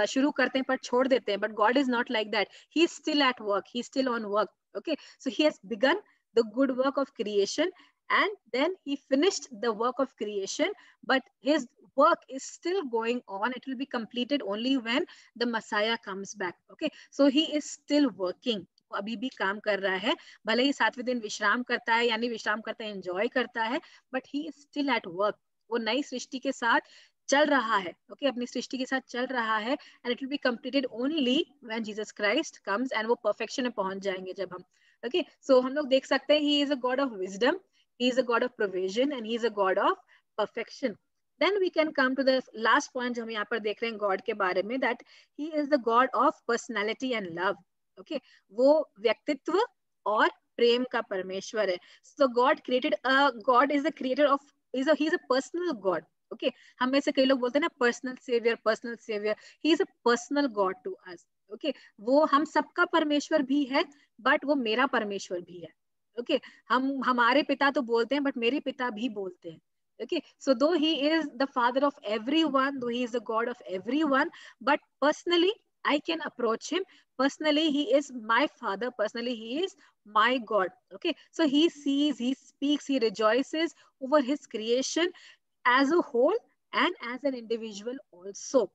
शुरू करते हैं पर छोड़ देते हैं, but God is not like that. He is still at work, he is still on work. Okay, so he has begun the good work of creation and then he finished the work of creation, but his work is still going on. It will be completed only when the Messiah comes back. Okay, so he is still working. वो अभी भी काम कर रहा है, भले ही 7वें दिन विश्राम करता है, यानी विश्राम करता है, एंजॉय करता है, but he is still at work. वो नई सृष्टि के साथ चल रहा है. ओके, अपनी सृष्टि के साथ चल रहा है. And it will be completed only when Jesus Christ comes, and वो परफेक्शन में पहुंच जाएंगे जब हम. ओके, सो हम लोग देख सकते हैं ही is a God of wisdom, he is a God of provision, and he is a God of perfection. Then we can come to the last point जो हम यहाँ पर देख रहे हैं God के बारे में, that he is the God of personality and love. Okay, वो व्यक्तित्व और प्रेम का परमेश्वर है. So God created a God is the creator of he is a personal God. Okay, हम में से कई लोग बोलते हैं ना personal savior. He is a personal God to us. Okay, वो हम सबका परमेश्वर भी है, but वो मेरा परमेश्वर भी है. Okay, हम हमारे पिता तो बोलते हैं, बट मेरे पिता भी बोलते हैं. Okay, so though he is the father of everyone, though he is the God of everyone, but personally I can approach him. Personally he is my father. Personally he is my God. Okay, so he sees, he speaks, he rejoices over his creation as a whole and as an individual also.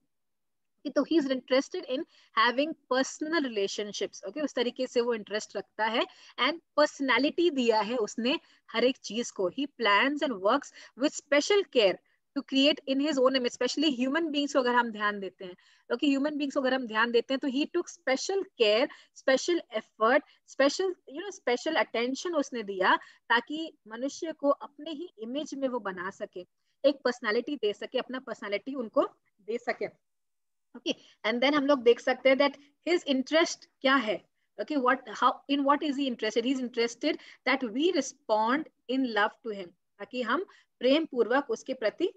तो he is interested in having personal relationships. Okay, उस तरीके से वो interest रखता है, and personality दिया है उसने हर एक चीज को. He plans and works with special care to create in his own image. Specially human beings को अगर हम ध्यान देते हैं, ओके, ह्यूमन बींग्स को अगर हम ध्यान देते हैं, तो he took special care, special effort, special attention उसने दिया, ताकि मनुष्य को अपने ही इमेज में वो बना सके, एक पर्सनालिटी दे सके, अपना पर्सनालिटी उनको दे सके. Okay, and then हम लोग देख सकते हैं that his interest क्या है. Okay, in what is he interested? He's interested that we respond in love to him, ताकि हम प्रेम पूर्वक उसके प्रति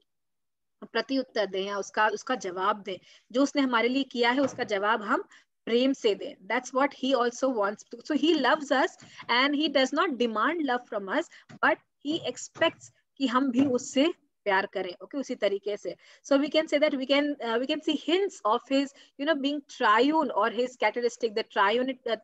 उत्तर दें, या उसका जवाब दें. जो उसने हमारे लिए किया है उसका जवाब हम प्रेम से दें. That's what he also wants to. So he loves us and he does not demand love from us, but he expects कि हम भी उससे प्यार करें. ओके, उसी तरीके से. So we can say that we can see hints of his being triune, or his characteristic, the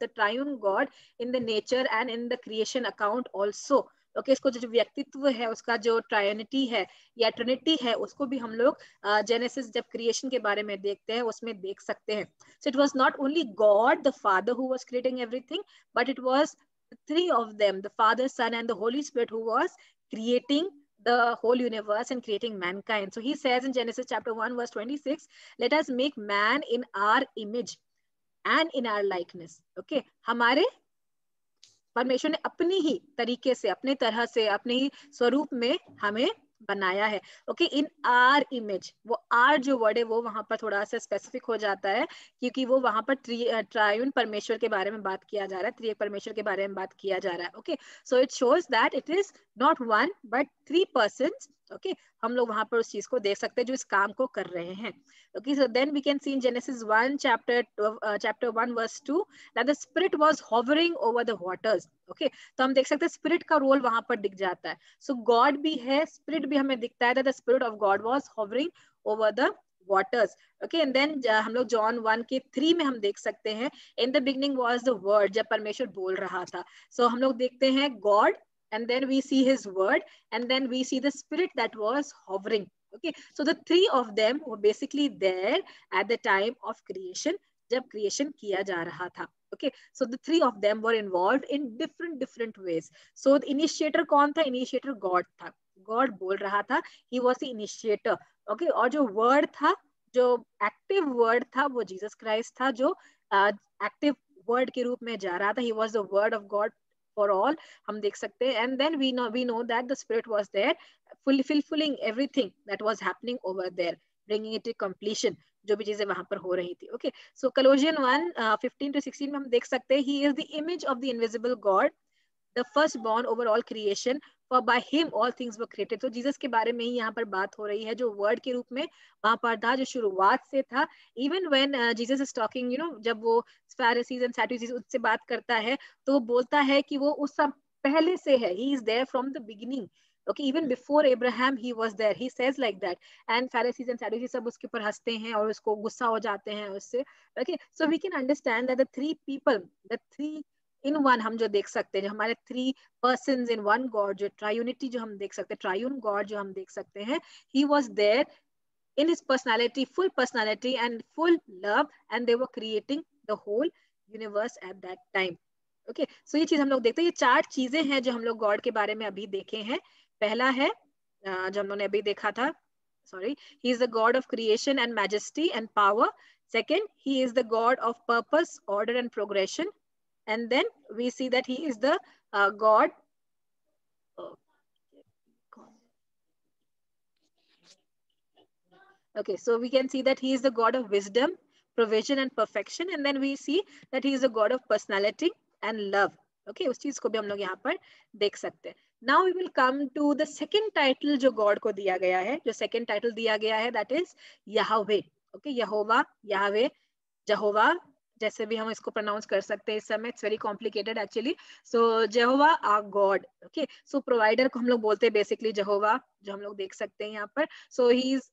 triune God in the nature and in the creation account also. Okay, इसको जो व्यक्तित्व है उसका, जो ट्रायनिटी है या ट्रिनिटी है, उसको भी हम लोग जेनेसिस जब क्रिएशन के बारे में देखते हैं उसमें देख सकते हैं. So it was not only God the father who was creating everything, but it was three of them, the Father, Son, and the Holy Spirit, who was creating the whole universe and creating mankind. So he says in Genesis chapter 1 verse 26, let us make man in our image and in our likeness. Okay, हमारे परमेश्वर ने अपनी ही तरीके से, अपने तरह से, अपने ही स्वरूप में हमें बनाया है. Okay, in are image. वो आर जो वर्ड है वो वहां पर थोड़ा सा स्पेसिफिक हो जाता है, क्योंकि वो वहां पर ट्रायून परमेश्वर के बारे में बात किया जा रहा है, त्रिएक परमेश्वर के बारे में बात किया जा रहा है. Okay, so it shows that it is not one but 3 persons. Okay, हम लोग वहां पर उस चीज को देख सकते हैं जो इस काम को कर रहे हैं. Okay, so then we can see in Genesis 1 chapter 1 verse 2 that the spirit was hovering over the waters. Okay, तो हम देख सकते हैं स्पिरिट का रोल वहां पर दिख जाता है. सो गॉड भी है, स्पिरिट भी हमें दिखता है, the spirit of God was hovering over the waters. Okay, and then हम लोग जॉन 1 के 3 में हम देख सकते हैं in the beginning was the word, जब परमेश्वर बोल रहा था. सो हम लोग देखते हैं God, and then we see his word, and then we see the spirit that was hovering. Okay, so the 3 of them were basically there at the time of creation, जब क्रिएशन किया जा रहा था. Okay, so the 3 of them were involved in different ways. So the initiator कौन था? Initiator God था. God बोल रहा था, he was the initiator. Okay, और जो word था, जो active word था, वो Jesus Christ था, जो active word के रूप में जा रहा था. He was the word of God for all, हम देख सकते हैं. And then we know that the spirit was there, fulfilling everything that was happening over there, bringing it to completion, जो भी चीजें वहां पर हो रही थी. ओके, सो Colossians 1 15 to 16 में हम देख सकते हैं, he is the image of the invisible God, the firstborn over all creation, for by him all things were created. तो जीसस के बारे में ही यहाँ पर बात हो रही है, जो वर्ड के रूप में वहां पर था, जो शुरुआत से था. Even when Jesus is talking, जब वो Pharisees and Sadducees उससे बात करता है, तो वो बोलता है कि वो उस सब पहले से है. he is there from the beginning. Okay, even before Abraham he was there. He says like that, and Pharisees and Sadducees सब उसके ऊपर हंसते हैं और उसको गुस्सा हो जाते हैं उससे. Okay, so we can understand that the 3 people, the 3 in one हम जो देख सकते हैं, जो हमारे 3 persons in one God, जो ट्रायूनिटी जो हम देख सकते हैं, ट्रायून गॉड जो हम देख सकते हैं, he was there in his personality, full personality and full love, and they were creating the whole universe at that time. Okay, so ये चीज हम लोग देखते हैं, ये 4 चीजें हैं जो हम लोग गॉड के बारे में अभी देखे हैं. पहला है जो हम लोगों ने अभी देखा था, sorry, he is the god of creation and majesty and power. Second, he is the god of purpose, order and progression. And then we see that he is the god. Okay, so we can see that he is the god of wisdom, provision and perfection. And then we see that he is the god of personality and love. Okay, उस चीज को भी हम लोग यहाँ पर देख सकते हैं. Now we will come to the second title जो God को दिया गया है, जो second title दिया गया है, that is Yahweh. Okay, Yehovah, Yahweh, Jehovah, जैसे भी हम इसको pronounce कर सकते हैं इस समय, it's very complicated actually. So Jehovah our God. Okay, so provider को हम लोग बोलते हैं basically Jehovah, जो हम लोग देख सकते हैं यहाँ पर. So he is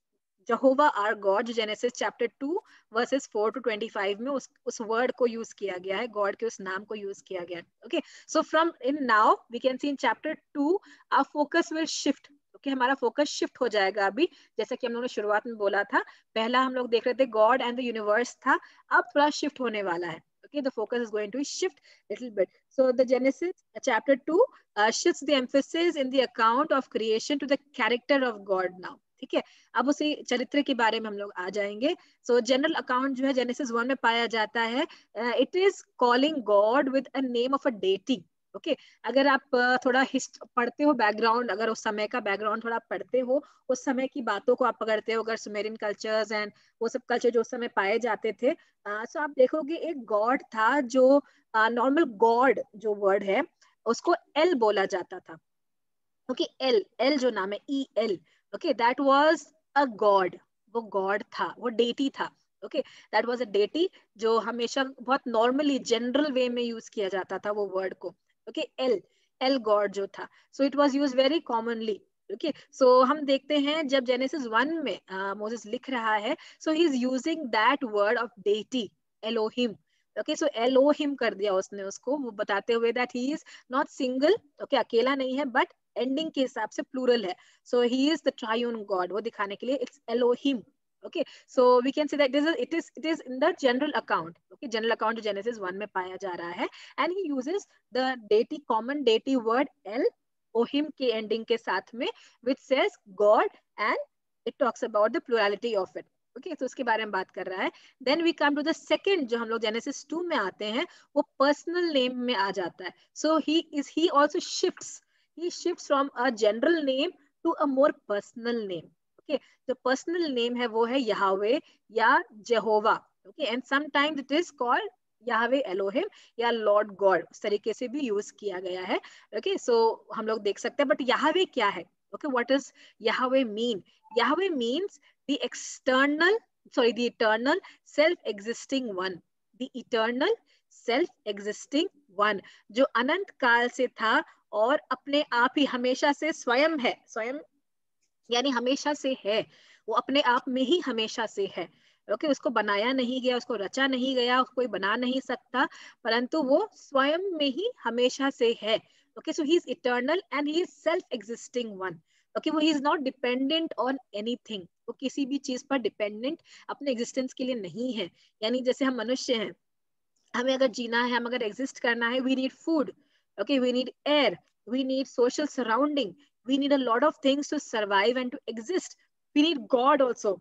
Jehovah our God, जो Genesis chapter 2 verses 4 to 25 में उस word को use किया गया है, God के उस नाम को use किया गया है. Okay, so from in now we can see in chapter 2 our focus will shift. Okay, हमारा focus shift हो जाएगा अभी, जैसा कि हम लोगों ने शुरुआत में बोला था. पहला हम लोग देख रहे थे God and the universe था, अब थोड़ा shift होने वाला है. Okay, the focus is going to shift little bit. So the Genesis chapter 2 shifts the emphasis in the account of creation to the character of God now. ठीक है, अब उसी चरित्र के बारे में हम लोग आ जाएंगे. सो जनरल अकाउंट जो है जेनेसिस 1 में पाया जाता है, it is calling God with a name of a deity. Okay, अगर आप थोड़ा पढ़ते हो बैकग्राउंड, अगर उस समय का बैकग्राउंड थोड़ा पढ़ते हो, उस समय की बातों को आप पकड़ते हो, अगर सुमेरियन कल्चर्स एंड वो सब कल्चर जो उस समय पाए जाते थे, सो आप देखोगे एक गॉड था जो नॉर्मल गॉड जो वर्ड है उसको एल बोला जाता था. ओके, एल जो नाम है EL, okay, that was a god. वो god था, वो deity था. Okay, that was a deity जो हमेशा बहुत normally general way में use किया जाता था वो word को. Okay, L god जो था, so it was used very commonly. Okay, so हम देखते हैं जब Genesis 1 में Moses लिख रहा है, so he is using that word of deity, Elohim. Okay, so Elohim कर दिया उसने उसको, वो बताते हुए that he is not single. Okay, अकेला नहीं है, but एंडिंग के हिसाब से प्लूरल है. So he is the triune God, वो दिखाने के लिए it's Elohim. Okay, so we can say that it is in the general account. Okay, general account जो जेनेसिस 1 में पाया जा रहा है, and he uses the deity, common deity word Elohim के एंडिंग के साथ में, which says God, and it talks about the plurality of it. Okay, तो उसके बारे में बात कर रहा है. Then we come to the second, जो हम लोग जेनेसिस 2 में आते हैं, वो पर्सनल नेम में आ जाता है. So he also he shifts from a general name to a more personal name. Okay, the personal name है वो है Yahweh या Jehovah. Okay, and sometimes it is called Yahweh Elohim या Lord God, इस तरीके से भी यूज किया गया है. Okay, so हम लोग देख सकते हैं, but Yahweh क्या है? Okay, what does Yahweh mean? Yahweh means the eternal self-existing one. The eternal self-existing one, जो अनंत काल से था और अपने आप ही हमेशा से स्वयं है. स्वयं यानी हमेशा से है, वो अपने आप में ही हमेशा से है. ओके, उसको बनाया नहीं गया, उसको रचा नहीं गया, उसको कोई बना नहीं सकता, परंतु वो स्वयं में ही हमेशा से है. Okay, so he is eternal and he is self existing one. Okay, वो he is not dependent on anything, वो किसी भी चीज पर डिपेंडेंट अपने एग्जिस्टेंस के लिए नहीं है. यानी जैसे हम मनुष्य हैं, हमें अगर जीना है, हम अगर एग्जिस्ट करना है, we need food. Okay, we need air, we need social surrounding, we need a lot of things to survive and to exist. We need God also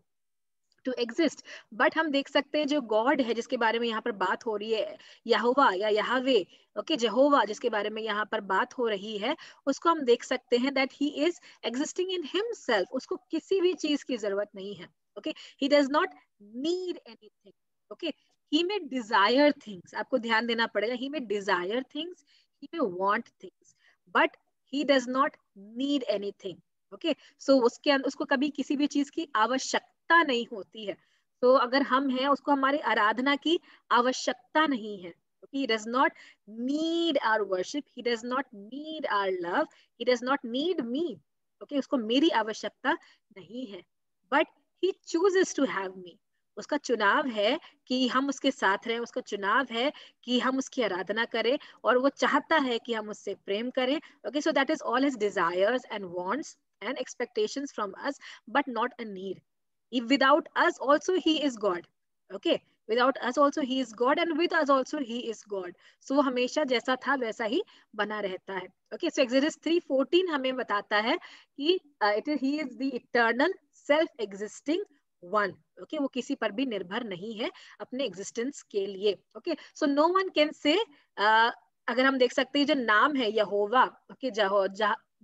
to exist. But हम देख सकते हैं जो God है जिसके बारे में यहाँ पर बात हो रही है, यहोवा या यहावे, ओके, जेहोवा जिसके बारे में यहाँ पर बात हो रही है, उसको हम देख सकते हैं that he is existing in himself. उसको किसी भी चीज की जरूरत नहीं है. Okay, he does not need anything. Okay, he may desire things. आपको ध्यान देना पड़ेगा, he may desire things, he may want things, but he does not need anything. Okay, so उसको कभी किसी भी चीज की आवश्यकता नहीं होती है. तो अगर हम हैं, उसको हमारी आराधना की आवश्यकता नहीं है. Okay, he does not need our worship, he does not need our love, he does not need me. Okay, उसको मेरी आवश्यकता नहीं है, but he chooses to have me. उसका चुनाव है कि हम उसके साथ रहें, उसका चुनाव है कि हम उसकी आराधना करें, और वो चाहता है कि हम उससे प्रेम करें. Okay, so that is all his desires and wants and expectations from us, but not a need. Without us also he is God. Okay, without us also he is God and with us also he is God. So हमेशा जैसा था वैसा ही बना रहता है. Okay, so Exodus 3:14 हमें बताता है कि he is the eternal self existing one. Okay, वो किसी पर भी निर्भर नहीं है अपने एग्जिस्टेंस के लिए. Okay, so no one can say अगर हम देख सकते हैं जो नाम है यहोवा, okay,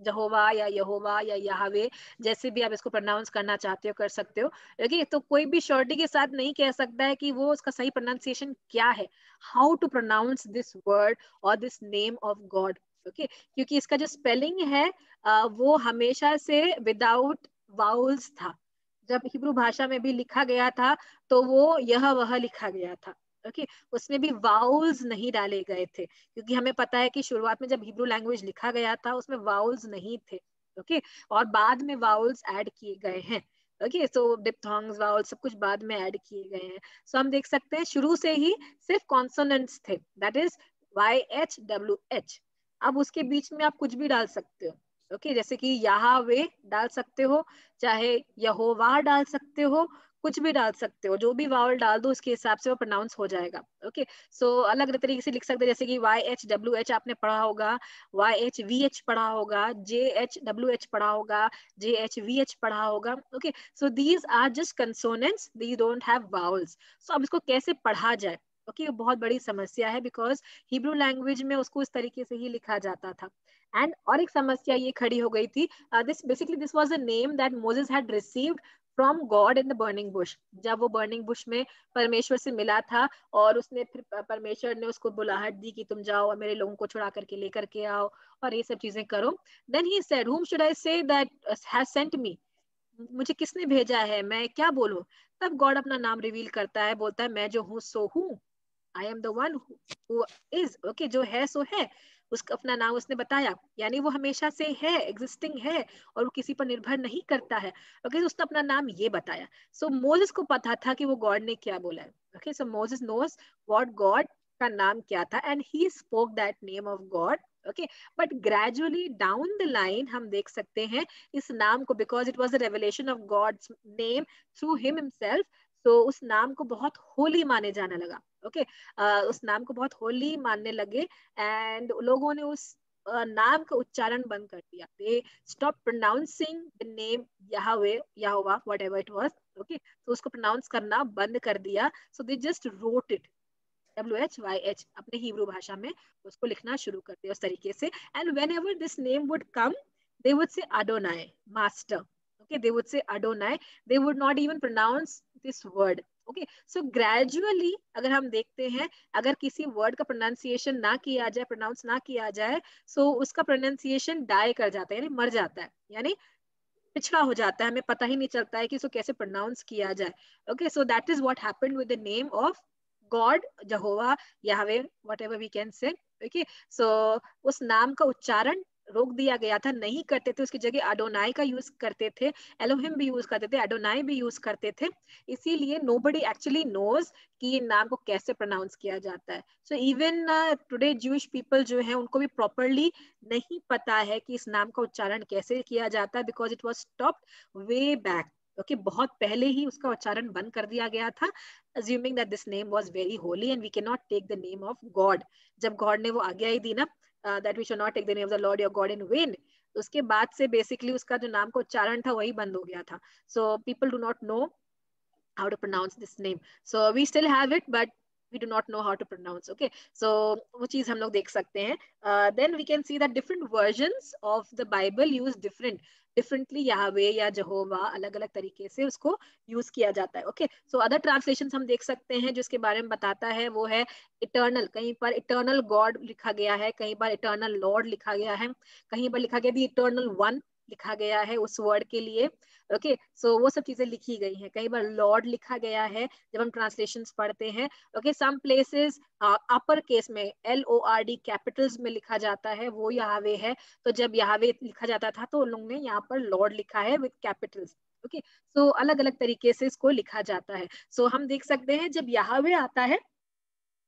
जहोवा या यहोवा या यहावे, जैसे भी आप इसको प्रोनाउंस करना चाहते हो कर सकते हो. ओके, तो कोई भी श्योरिटी के साथ नहीं कह सकता है कि वो उसका सही प्रोनाउंसिएशन क्या है, how to pronounce this word और this name of God. Okay, क्योंकि इसका जो स्पेलिंग है वो हमेशा से विदाउट वाउल्स था. जब हिब्रू भाषा में भी लिखा गया था तो वो यह वह लिखा गया था. ओके, उसमें भी वाउल्स नहीं डाले गए थे, क्योंकि हमें पता है कि शुरुआत में जब हिब्रू लैंग्वेज लिखा गया था उसमें वाउल्स नहीं थे. ओके, और बाद में वाउल्स ऐड किए गए हैं. ओके, सो डिप्थोंग्स वाउल्स सब कुछ बाद में ऐड किए गए हैं. सो हम देख सकते हैं शुरू से ही सिर्फ कॉन्सोनेंट्स थे, दैट इज YHWH. अब उसके बीच में आप कुछ भी डाल सकते हो. ओके, जैसे कि यहावे डाल सकते हो, चाहे यहोवा डाल सकते हो, कुछ भी डाल सकते हो, जो भी वावल डाल दो उसके हिसाब से वो प्रोनाउंस हो जाएगा. ओके, सो अलग अलग तरीके से लिख सकते हैं, जैसे कि YHWH आपने पढ़ा होगा, YHVH पढ़ा होगा, JHWH पढ़ा होगा, JHVH पढ़ा होगा. Okay, so these are just consonants, these don't have vowels. So अब इसको कैसे पढ़ा जाए, ओके, बहुत बड़ी समस्या है, बिकॉज हिब्रू लैंग्वेज में उसको इस तरीके से ही लिखा जाता था. एंड और एक समस्या ये खड़ी हो गई थी, this was a name that Moses had received from God in the burning Bush. जब वो बर्निंग बुश में परमेश्वर से मिला था और उसने फिर परमेश्वर ने उसको बुलाहट दी कि तुम जाओ और मेरे लोगों को छुड़ा करके लेकर के आओ और ये सब चीजें करो. Then he said, whom should I say that has sent me? मुझे किसने भेजा है, मैं क्या बोलूं? तब गॉड अपना नाम रिवील करता है, बोलता है मैं जो हूँ सो हूँ. I am the one who is. Okay, जो है सो है. उसका अपना नाम उसने बताया, यानी वो हमेशा से है, एग्जिस्टिंग है और वो किसी पर निर्भर नहीं करता है. ओके, तो उसने अपना नाम ये बताया. सो मोसेस को पता था कि वो गॉड ने क्या बोला है. Okay, so Moses knows what God का नाम क्या था and he spoke that name of God. Okay, but gradually down the line हम देख सकते हैं इस नाम को, because it was the revelation of God's name through him himself, तो उस नाम को बहुत होली माने जाने लगा. ओके, उस नाम को बहुत होली मानने लगे एंड लोगों ने उस नाम का उच्चारण बंद कर दिया. They stop pronouncing the name Yahweh, Jehovah, whatever it was. Okay, तो उसको प्रोनाउंस करना बंद कर दिया. So they just wrote it WHYH, अपने हिब्रू भाषा में उसको लिखना शुरू कर दिया उस तरीके से. And whenever this name would come, they would say Adonai, master. Okay, they would say Adonai. They would not even pronounce this word. Okay, so gradually अगर हम देखते हैं, अगर किसी वर्ड का प्रोनाउंसिएशन ना किया जाए, प्रोनाउंस ना किया जाए, so उसका प्रोनाउंसिएशन डाई कर जाता है, यानी मर जाता है, यानी पिछड़ा हो जाता है, हमें पता ही नहीं चलता है कि इसको कैसे प्रोनाउंस किया जाए. Okay, so that is what happened with the name of God, Jehovah, Yahweh, whatever we can say. Okay, so उस नाम का उच्चारण रोक दिया गया था, नहीं करते थे, उसकी जगह अडोनाई का यूज करते थे, एलोहिम भी यूज करते थे, अडोनाई भी यूज करते थे. इसीलिए नोबडी एक्चुअली नोज कि ये नाम को कैसे प्रोनाउंस किया जाता है. So even today Jewish people जो है उनको भी प्रॉपरली नहीं पता है कि इस नाम का उच्चारण कैसे किया जाता है, because it was stopped way back. Okay, बहुत पहले ही उसका उच्चारण बंद कर दिया गया था, assuming that this name was very holy and we cannot take the name of God. जब गॉड ने वो आज्ञा ही दी ना, that we should not take the name of the Lord your God in vain, उसके बाद से बेसिकली उसका जो नाम का उच्चारण था वही बंद हो गया था. So people do not know how to pronounce this name. So we still have it, but we do not know how to pronounce. Okay, so वो चीज हम लोग देख सकते हैं. Then we can see that different versions of the Bible use differently Yahweh या जहोवा, अलग अलग तरीके से उसको यूज किया जाता है. ओके, सो अदर ट्रांसलेशंस हम देख सकते हैं जिसके बारे में बताता है, वो है इटर्नल. कहीं पर इटर्नल गॉड लिखा गया है, कहीं पर इटर्नल लॉर्ड लिखा गया है, कहीं पर लिखा गया दी इटर्नल वन लिखा गया है उस वर्ड के लिए. ओके, सो वो सब चीजें लिखी गई हैं. कई बार लॉर्ड लिखा गया है जब हम ट्रांसलेशंस पढ़ते हैं. Okay, some places upper case में LORD कैपिटल्स में लिखा जाता है, वो याहवे है. तो जब याहवे लिखा जाता था तो उन लोगों ने यहाँ पर लॉर्ड लिखा है विद कैपिटल्स. ओके, सो अलग अलग तरीके से इसको लिखा जाता है. सो हम देख सकते हैं जब याहवे आता है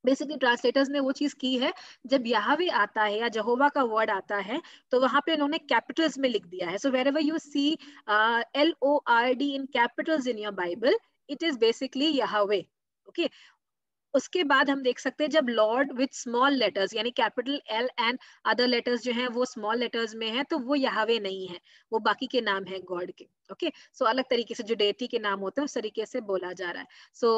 बेसिकली ट्रांसलेटर्स ने वो चीज की है, जब याहवे आता है या जहोवा का वर्ड आता है तो वहां पे उन्होंने कैपिटल्स में लिख दिया है. So wherever you see LORD in capitals in your Bible, it is basically Yahweh. Okay. उसके बाद हम देख सकते हैं जब लॉर्ड विथ स्मॉल लेटर्स यानी capital L and other letters जो हैं वो स्मॉल लेटर्स में है, तो वो याहवे नहीं है, वो बाकी के नाम है गॉड के. ओके. सो अलग तरीके से जो डेटी के नाम होते हैं उस तरीके से बोला जा रहा है. सो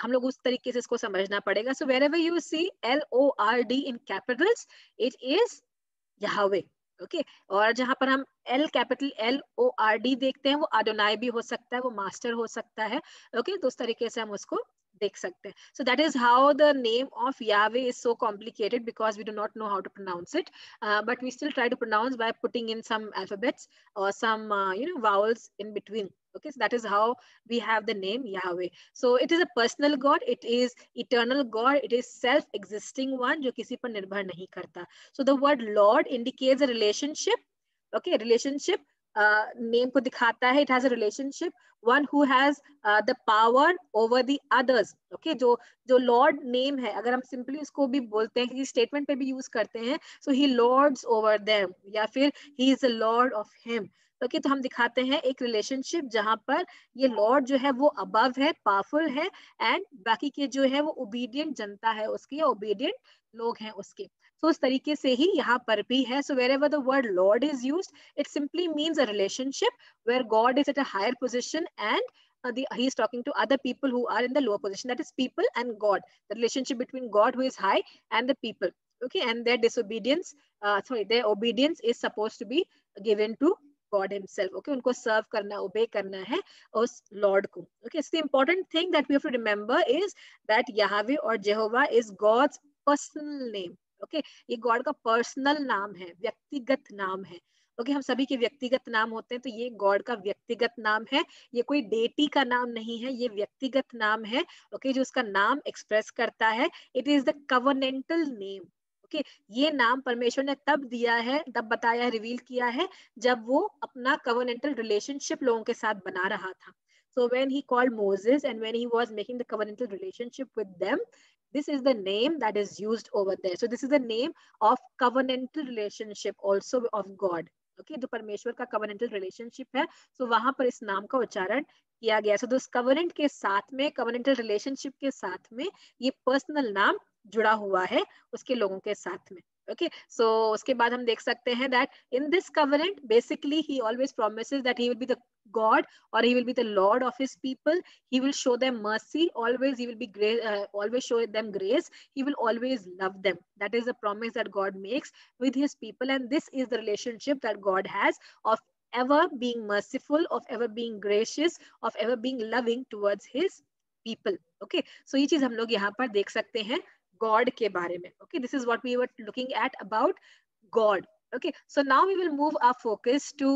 हम लोग उस तरीके से इसको समझना पड़ेगा. So wherever you see LORD in capitals, it is Yahweh. Okay. और जहां पर हम कैपिटल LORD देखते हैं वो अडोनाई भी हो सकता है, वो मास्टर हो सकता है. ओके. तो उस तरीके से हम उसको देख सकते हैं. So that is how the name of Yahweh is so complicated because we do not know how to pronounce it, but we still try to pronounce by putting in some alphabets or some vowels in between. Okay, so that is how we have the name Yahweh. So it is a personal God, it is eternal God, it is self-existing one जो किसी पर निर्भर नहीं करता. So the word Lord indicates a relationship. Okay, relationship. Name को दिखाता है, it has a relationship, one who has the power over the others. Okay, जो Lord name है, अगर हम simply इसको भी बोलते हैं कि statement पे भी use करते हैं, so he lords over them या फिर he is the Lord of him. Okay, तो हम दिखाते हैं एक relationship जहां पर ये Lord जो है वो above है, powerful है, and बाकी के जो है वो obedient जनता है उसकी, या obedient लोग हैं उसके. So उस तरीके से ही यहाँ पर भी है. So wherever the word Lord is used, it simply means a relationship where God is at a higher position and he is talking to other people who are in the lower position. That is people and God. The relationship between God who is high and the people. Okay, and their disobedience, their obedience is supposed to be given to God himself. Okay, उनको serve करना, obey करना है उस Lord को. Okay, so the important thing that we have to remember is that Yahweh or Jehovah is God's personal name. Okay. ये God का personal नाम है, व्यक्तिगत नाम है. ओके. हम सभी के व्यक्तिगत नाम होते हैं, तो ये गॉड का व्यक्तिगत नाम है. ये कोई डेटी का नाम नहीं है, ये व्यक्तिगत नाम है. ओके, जो उसका नाम एक्सप्रेस करता है. It is the covenantal name. Okay, ये नाम परमेश्वर ने तब दिया है, तब बताया, रिवील किया है जब वो अपना कवर्नेंटल रिलेशनशिप लोगों के साथ बना रहा था. So when he called Moses and when he was making the covenantal relationship with them, this is the name that is used over there. So this is the name of covenantal relationship also of God. Okay, तो परमेश्वर का covenantal relationship है, so वहां पर इस नाम का उच्चारण किया गया. So उस covenant के साथ में, covenantal relationship के साथ में ये personal नाम जुड़ा हुआ है उसके लोगों के साथ में. Okay, so उसके बाद हम देख सकते हैं that in this covenant basically he always promises that he will be the God or he will be the Lord of his people. He will show them mercy always. He will be always show them grace. He will always love them. That is the promise that God makes with his people, and this is the relationship that God has of ever being merciful, of ever being gracious, of ever being loving towards his people. Okay, so ये चीज हम लोग यहाँ पर देख सकते हैं God के बारे में. Okay, this is what we were looking at about God. Okay, so now we will move our focus to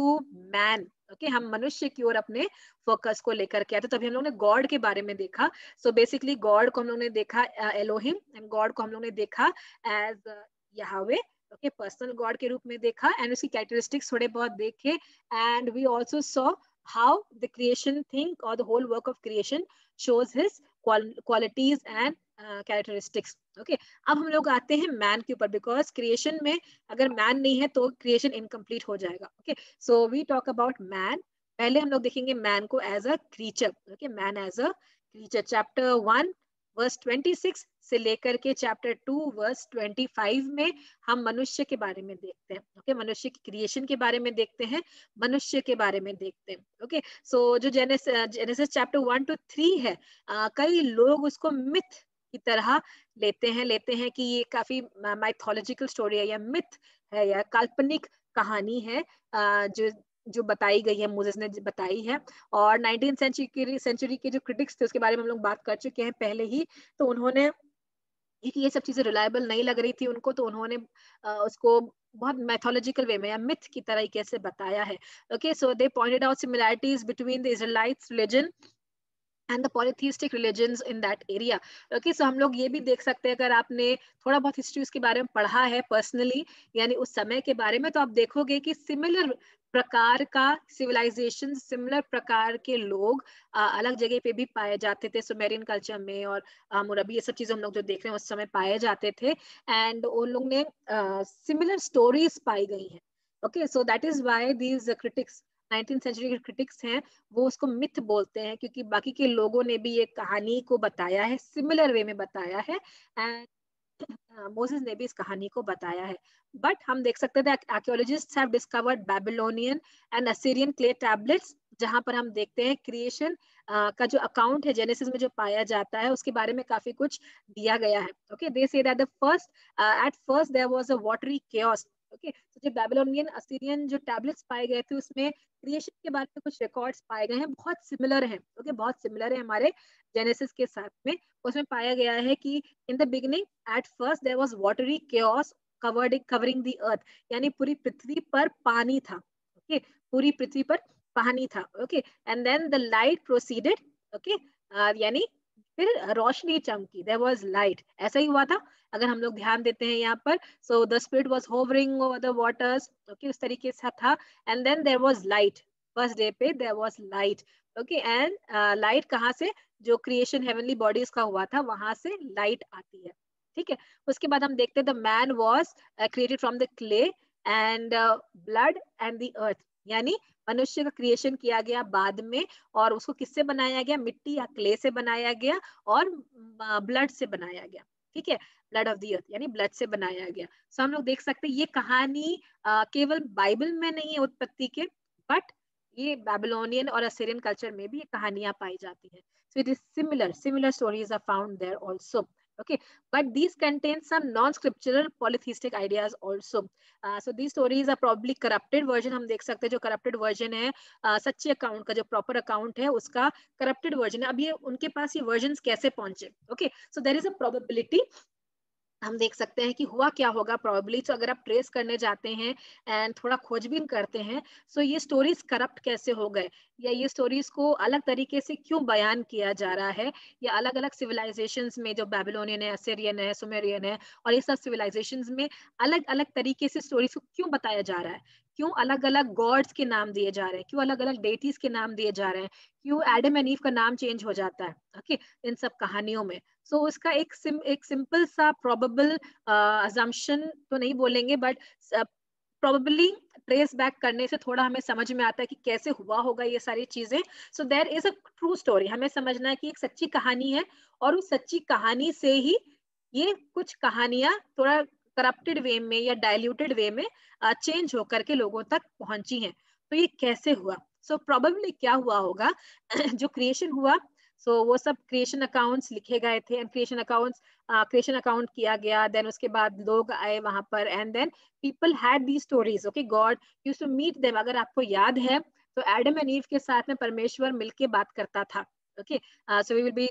man. Okay, हम मनुष्य की ओर अपने फोकस को लेकर के आते. तभी हम लोग ने गॉड के बारे में देखा. सो बेसिकली गॉड को हम लोग ने देखा एलोहिम, एंड गॉड को हम लोग ने देखा as Yahweh. Okay, personal God के रूप में देखा, एंड उसकी कैरेक्टरिस्टिक्स थोड़े बहुत देखे, and we also saw how the creation thing और the whole work of creation shows his qualities and characteristics. Okay, अब हम लोग आते हैं मैन के ऊपर, बिकॉज क्रिएशन में अगर मैन नहीं है तो क्रिएशन इनकम्प्लीट हो जाएगा. Okay, so we talk about man. पहले हम लोग देखेंगे मैन को as a creature. Okay, man as a creature. Chapter 1 verse 26 से लेकर के चैप्टर 2 वर्स 25 में हम मनुष्य के बारे में देखते हैं. ओके, मनुष्य की क्रिएशन के बारे में देखते हैं, मनुष्य के बारे में देखते हैं. ओके, सो जो जेनेसिस चैप्टर 1 to 3 है, कई लोग उसको मिथ की तरह लेते हैं कि ये काफी माइथोलॉजिकल स्टोरी है या मिथ है या काल्पनिक कहानी है जो बताई गई है, मोसेस ने बताई है. और 19th सेंचुरी के जो क्रिटिक्स थे उसके बारे में हम लोग बात कर चुके हैं पहले ही. तो उन्होंने ये सब चीजें रिलायबल नहीं लग रही थी उनको, तो उन्होंने उसको बहुत मैथोलॉजिकल वे में या मिथ की तरीके से बताया है. Okay, so they pointed out similarities between the Israelites religion and the polytheistic religions in that area. Okay, so हम लोग ये भी देख सकते हैं, अगर आपने थोड़ा बहुत हिस्ट्री उसके बारे में पढ़ा है पर्सनली, यानी उस समय के बारे में, तो आप देखोगे कि सिमिलर प्रकार का सिविलाइजेशन, सिमिलर प्रकार के लोग अलग जगह पे भी पाए जाते थे, सुमेरियन कल्चर में और मुरबी, ये सब चीजें हम लोग जो देख रहे हैं उस समय पाए जाते थे, एंड उन लोग ने सिमिलर स्टोरीज पाई गई हैं. Okay, so that is why these critics, 19th century के क्रिटिक्स हैं, वो उसको मिथ बोलते हैं, क्योंकि बाकी के लोगों ने भी ये कहानी को बताया है, सिमिलर वे में बताया है, एंड मोसेस ने भी इस कहानी को बताया है. बट हम देख सकते थे archaeologists have discovered Babylonian and Assyrian clay tablets, जहां पर हम देखते हैं क्रिएशन का जो अकाउंट है जेनेसिस में जो पाया जाता है उसके बारे में काफी कुछ दिया गया है. Okay, they say that the first at first there was a watery chaos. Okay, तो जो बैबिलोनियन असीरियन जो टैबलेट्स पाए गए थे उसमें क्रिएशन के बारे में कुछ रिकॉर्ड्स पाए गए हैं, बहुत सिमिलर हैं. ओके, बहुत सिमिलर है हमारे जेनेसिस के साथ में. उसमें पाया गया है कि in the beginning at first there was watery chaos covering the earth, यानी पूरी पृथ्वी पर पानी था. ओके, पूरी पृथ्वी पर पानी था. Okay, and then the light proceeded. Okay, यानी फिर रोशनी चमकी, देयर वाज लाइट, ऐसा ही हुआ था अगर हम लोग ध्यान देते हैं यहाँ पर. So the spirit was hovering over the waters. Okay, उस तरीके से था. And then there was light, first day पे there was light. Okay, and light कहाँ से, जो क्रिएशन हेवनली बॉडीज का हुआ था वहां से लाइट आती है. ठीक है, उसके बाद हम देखते हैं the man was created from the clay and blood and the earth, यानी मनुष्य का क्रिएशन किया गया बाद में, और उसको किससे बनाया गया, मिट्टी या क्ले से बनाया गया और ब्लड से बनाया गया. ठीक है, ब्लड ऑफ द अर्थ यानी ब्लड से बनाया गया. सो हम लोग देख सकते हैं ये कहानी केवल बाइबल में नहीं है उत्पत्ति के, बट ये बैबिलोनियन और असीरियन कल्चर में भी ये कहानियां पाई जाती हैं. So it is similar stories are found there also. Okay, but these contain some non-scriptural polytheistic ideas also. So these stories are probably corrupted version. हम देख सकते हैं जो corrupted version है सच्चे अकाउंट का, जो proper अकाउंट है उसका corrupted version है. अब ये उनके पास ये versions कैसे पहुंचे? Okay, so there is a probability, हम देख सकते हैं कि हुआ क्या होगा प्रॉब्ली. तो अगर आप ट्रेस करने जाते हैं एंड थोड़ा खोजबीन करते हैं, सो ये स्टोरीज करप्ट कैसे हो गए, या ये स्टोरीज को अलग तरीके से क्यों बयान किया जा रहा है, या अलग अलग सिविलाइजेशंस में जो बैबिलोनियन है, असीरियन है, सुमेरियन है, और ये सब सिविलाइजेशंस में अलग अलग तरीके से स्टोरीज को क्यों बताया जा रहा है, क्यों अलग अलग गॉड्स के नाम दिए जा रहे हैं, क्यों अलग अलग डेटीज के नाम दिए जा रहे हैं, क्यों एडम एंड ईव का नाम चेंज हो जाता है. ओके, इन सब कहानियों में. सो उसका एक सिंपल सा प्रोबेबल अजम्पशन तो नहीं बोलेंगे, बट प्रोबेबली ट्रेस बैक करने से थोड़ा हमें समझ में आता है कि कैसे हुआ होगा ये सारी चीजें. So there is a true story. हमें समझना है कि एक सच्ची कहानी है, और उस सच्ची कहानी से ही ये कुछ कहानियां थोड़ा करप्टेड वे में या डाइल्यूटेड वे में चेंज होकर के लोगों तक पहुंची हैं. तो ये कैसे हुआ? सो प्रोबेबली क्या हुआ होगा जो क्रिएशन हुआ, सो वो सब क्रिएशन अकाउंट्स लिखे गए थे, एंड क्रिएशन अकाउंट किया गया. देन उसके बाद लोग आए वहां पर, and then people had the stories. Okay, God used to meet them. अगर आपको याद है तो एडम एंड ईव के साथ में परमेश्वर मिलके बात करता था. Okay, so we will be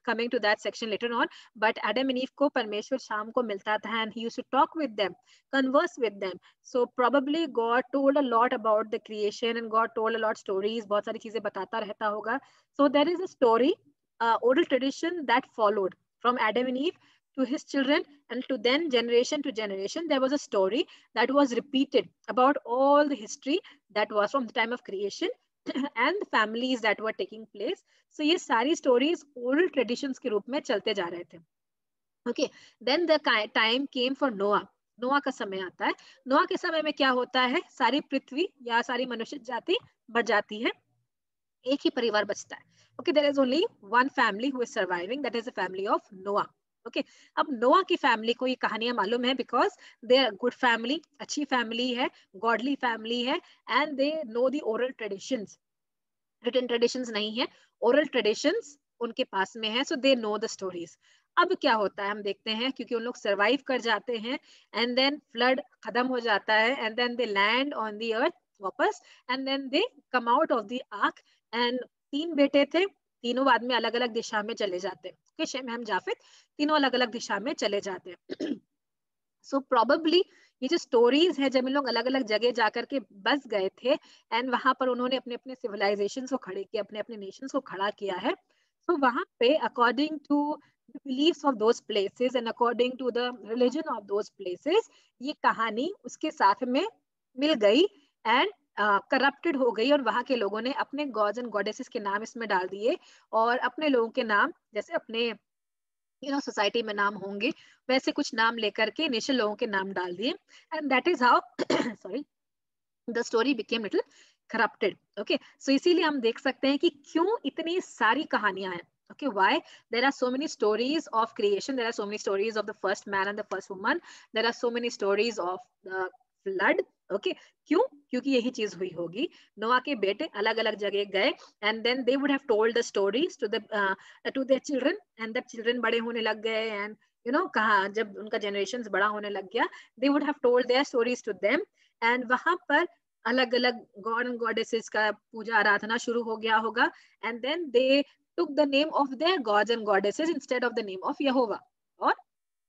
coming to that section later on. But Adam and Eve को परमेश्वर शाम को मिलता था, and he used to talk with them, converse with them. So probably God told a lot about the creation, and God told a lot stories. बहुत सारी चीजें बताता रहता होगा. So there is a story, oral tradition that followed from Adam and Eve to his children, and to then generation to generation. There was a story that was repeated about all the history that was from the time of creation and the families that were taking place. So ये सारी stories oral traditions के रूप में चलते जा रहे थे. Okay, then the time came for Noah. नोआ का समय आता है. नोआ के समय में क्या होता है, सारी पृथ्वी या सारी मनुष्य जाति बढ़ जाती है, एक ही परिवार बचता है. Okay, there is only one family who is surviving, that is the family of Noah. Okay, अब नोआ की फैमिली को ये कहानियां मालूम है, because they are good family, अच्छी फैमिली है, गॉडली फैमिली है, and they know the oral traditions. Written traditions नहीं है, ओरल ट्रेडिशंस उनके पास में है. So they know the stories. अब क्या होता है हम देखते हैं, क्योंकि उन लोग सरवाइव कर जाते हैं, एंड देन फ्लड खत्म हो जाता है, and then they land on the earth वापस, and then they come out of the ark. And 3 बेटे थे, तीनों बाद में अलग अलग दिशा में चले जाते हैं. शेम, हम, जाफेद, तीनों अलग अलग दिशा में चले जाते हैं. सो प्रोबेबली ये जो स्टोरीज है, जब इन लोग अलग अलग जगह जाकर के बस गए थे, एंड वहां पर उन्होंने अपने अपने सिविलाइजेशन को खड़े किया, अपने अपने नेशन को खड़ा किया है. तो वहां पे according to the beliefs of those places and according to the religion of those places, ये कहानी उसके साथ में मिल गई एंड करप्टेड हो गई, और वहां के लोगों ने अपने गॉड्स एंड गॉडेसेस के नाम इसमें डाल दिए, और अपने लोगों के नाम जैसे अपने सोसाइटी में नाम होंगे वैसे कुछ नाम लेकर के इनिशियल लोगों के नाम डाल दिए, and that is how sorry the story became little corrupted. Okay, so इसीलिए हम देख सकते हैं कि क्यों इतनी सारी कहानियां हैं। Okay, why there are so many stories of creation, there are so many stories of the first man and the first woman, there are so many stories of the flood. Okay, क्यों? क्योंकि यही चीज हुई होगी, नोआ के बेटे अलग अलग जगह गए and then they would have told the stories to their children, and the children बड़े होने लग गए, and कहा जब उनका generations बड़ा होने लग गया, they would have told their stories to them, and वहां पर अलग अलग गॉड एंड गॉडेसेस का पूजा आराधना शुरू हो गया होगा, and then they took the name of their gods and goddesses instead of the name of Yehovah or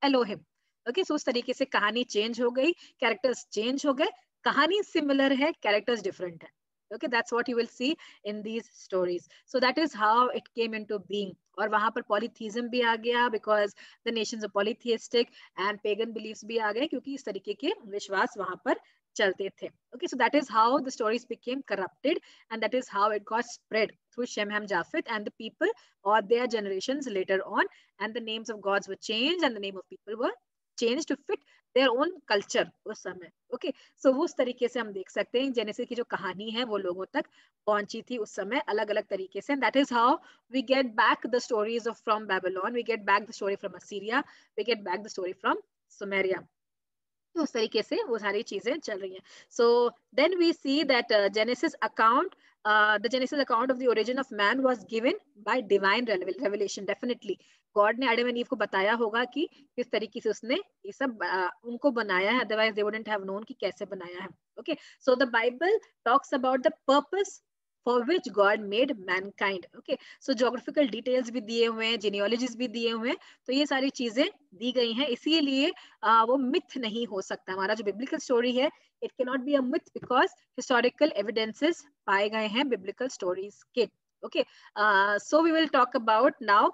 Elohim. Okay, so उस तरीके से कहानी चेंज हो गई, कैरेक्टर्स चेंज हो गए, कहानी सिमिलर है, कैरेक्टर्स डिफरेंट है। Okay, that's what you will see in these stories. So that is how it came into being. और वहां पर polytheism भी आ गया because the nations are polytheistic, and pagan beliefs भी आ गए क्योंकि इस तरीके के विश्वास वहां पर चलते थे। Okay, so that is how the stories became corrupted, and that is how it got spread through Shem, Ham, Japheth and the people or their generations later on, and the names of gods were changed and the name of people were changed to fit their own culture उस समय। Okay, so वो उस तरीके से हम देख सकते हैं जेनेसिस की जो कहानी है वो लोगों तक पहुंची थी उस समय अलग अलग तरीके से, and that is how we get back the stories of from Babylon, we get back the story from Assyria, we get back the story from Sumeria। तो उस तरीके से वो सारी चीजें चल रही हैं। So then we see that Genesis account, the Genesis account of the origin of man was given by divine revelation. Definitely God ने आदम एंड ईव को बताया होगा कि किस तरीके से उसने ये सब उनको बनाया है, otherwise they wouldn't have known कि कैसे बनाया है। Okay, so the Bible talks about the purpose for which God made mankind. Okay, so geographical details भी दिए हुए हैं, genealogies भी दिए हुए हैं, तो ये सारी चीजें दी गई हैं, इसीलिए वो मिथ नहीं हो सकता। हमारा जो बिब्लिकल स्टोरी है, it can not be a myth because historical evidences पाए गए हैं बिब्लिकल स्टोरीज के। Okay, so we will talk about now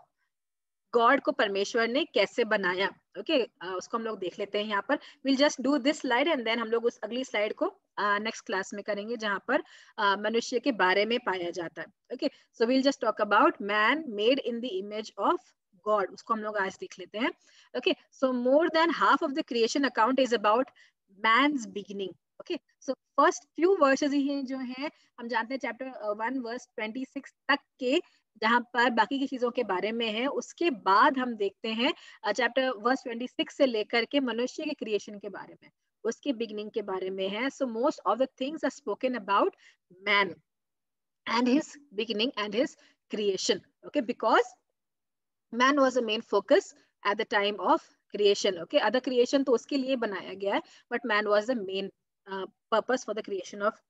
God को परमेश्वर ने कैसे बनाया। ओके, उसको हम लोग देख लेते हैं यहाँ पर। Will just do this slide and then हम लोग उस अगली स्लाइड को नेक्स्ट क्लास में करेंगे जहां पर मनुष्य के बारे में पाया जाता है। Okay, so will just talk about man made in the image of God, उसको हम लोग आज देख लेते हैं। Okay, so more than half of the creation account is about man's beginning. Okay, so first few verses ही जो है हम जानते हैं चैप्टर 1 वर्स 26 तक के, जहां पर बाकी की चीजों के बारे में है। उसके बाद हम देखते हैं चैप्टर वर्स 26 से लेकर के मनुष्य के क्रिएशन के बारे में, उसके बिगिनिंग के बारे में है। So most of the things are spoken about man and his beginning and his creation. Okay, because man was the main focus at the time of creation. Okay, other creation तो उसके लिए बनाया गया है, but man was the main purpose for the creation of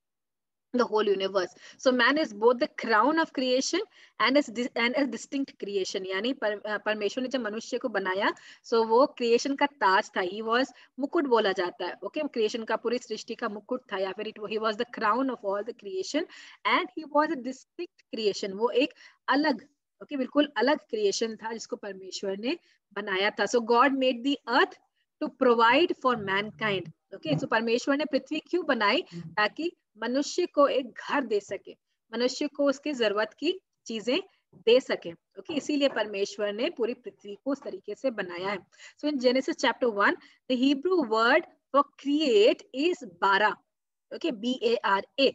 the whole universe. So man is both the crown of creation and a distinct creation. यानी परमेश्वर ने जब मनुष्य को बनाया, so वो creation का ताज था, he was मुकुट बोला जाता है। Okay, creation का, पूरी सृष्टि का मुकुट था, या फिर he was the crown of all the creation and he was a distinct creation. वो एक अलग, okay, बिल्कुल अलग creation था जिसको परमेश्वर ने बनाया था। So God made the earth to provide for mankind. Okay, so परमेश्वर ने पृथ्वी क्यों बनाई? ताकि मनुष्य को एक घर दे सके, मनुष्य को उसकी जरूरत की चीजें दे सके। ओके, इसीलिए परमेश्वर ने पूरी पृथ्वी को उस तरीके से बनाया है। So in Genesis chapter 1 the Hebrew word for create is bara. Okay, BARA।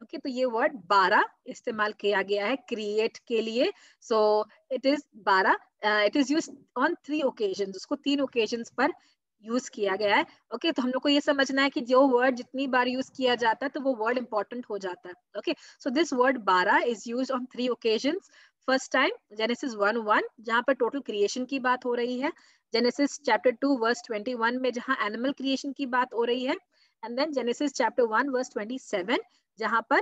Okay, तो ये वर्ड बारा इस्तेमाल किया गया है क्रिएट के लिए। सो इट इज बारा, it is used on 3 occasions, उसको 3 ओकेजन्स पर यूज किया गया है। ओके, तो हम लोग को ये समझना है कि जो वर्ड जितनी बार यूज किया जाता है तो वो वर्ड इंपॉर्टेंट हो जाता है। ओके, सो दिस वर्ड बारा is used on 3 occasions. First time genesis 1:1 जहां पर टोटल क्रिएशन की बात हो रही है, जेनेसिस चैप्टर 2 वर्स 21 में जहां एनिमल क्रिएशन की बात हो रही है, and then Genesis chapter 1 verse 27 जहां पर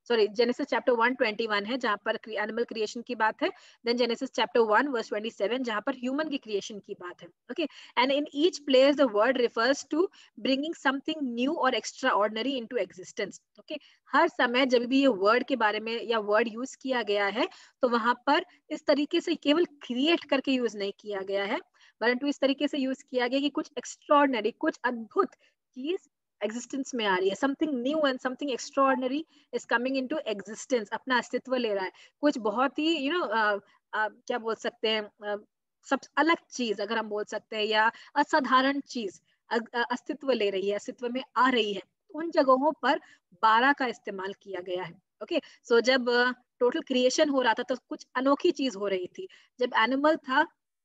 सॉरी जेनेसिस चैप्टर 1:21 है जहां पर एनिमल क्रिएशन की बात है, देन जेनेसिस चैप्टर 1:27 जहां पर ह्यूमन की क्रिएशन की बात है. Okay, and in each place the word refers to bringing something new और extraordinary into existence. Okay, हर समय जब भी ये वर्ड के बारे में या वर्ड यूज किया गया है तो वहां पर इस तरीके से केवल क्रिएट करके यूज नहीं किया गया है, परंतु इस तरीके से यूज किया गया कि कुछ एक्स्ट्राऑर्डिनरी, कुछ अद्भुत चीज एग्जिस्टेंस में आ रही है. Something new and something extraordinary is coming into existence, अपना अस्तित्व ले रहा है. कुछ बहुत ही क्या बोल सकते हैं, सब अलग चीज अगर हम बोल सकते हैं, या असाधारण चीज अस्तित्व ले रही है, अस्तित्व में आ रही है. उन जगहों पर 12 का इस्तेमाल किया गया है. ओके, सो जब टोटल क्रिएशन हो रहा था तो कुछ अनोखी चीज हो रही थी. जब एनिमल था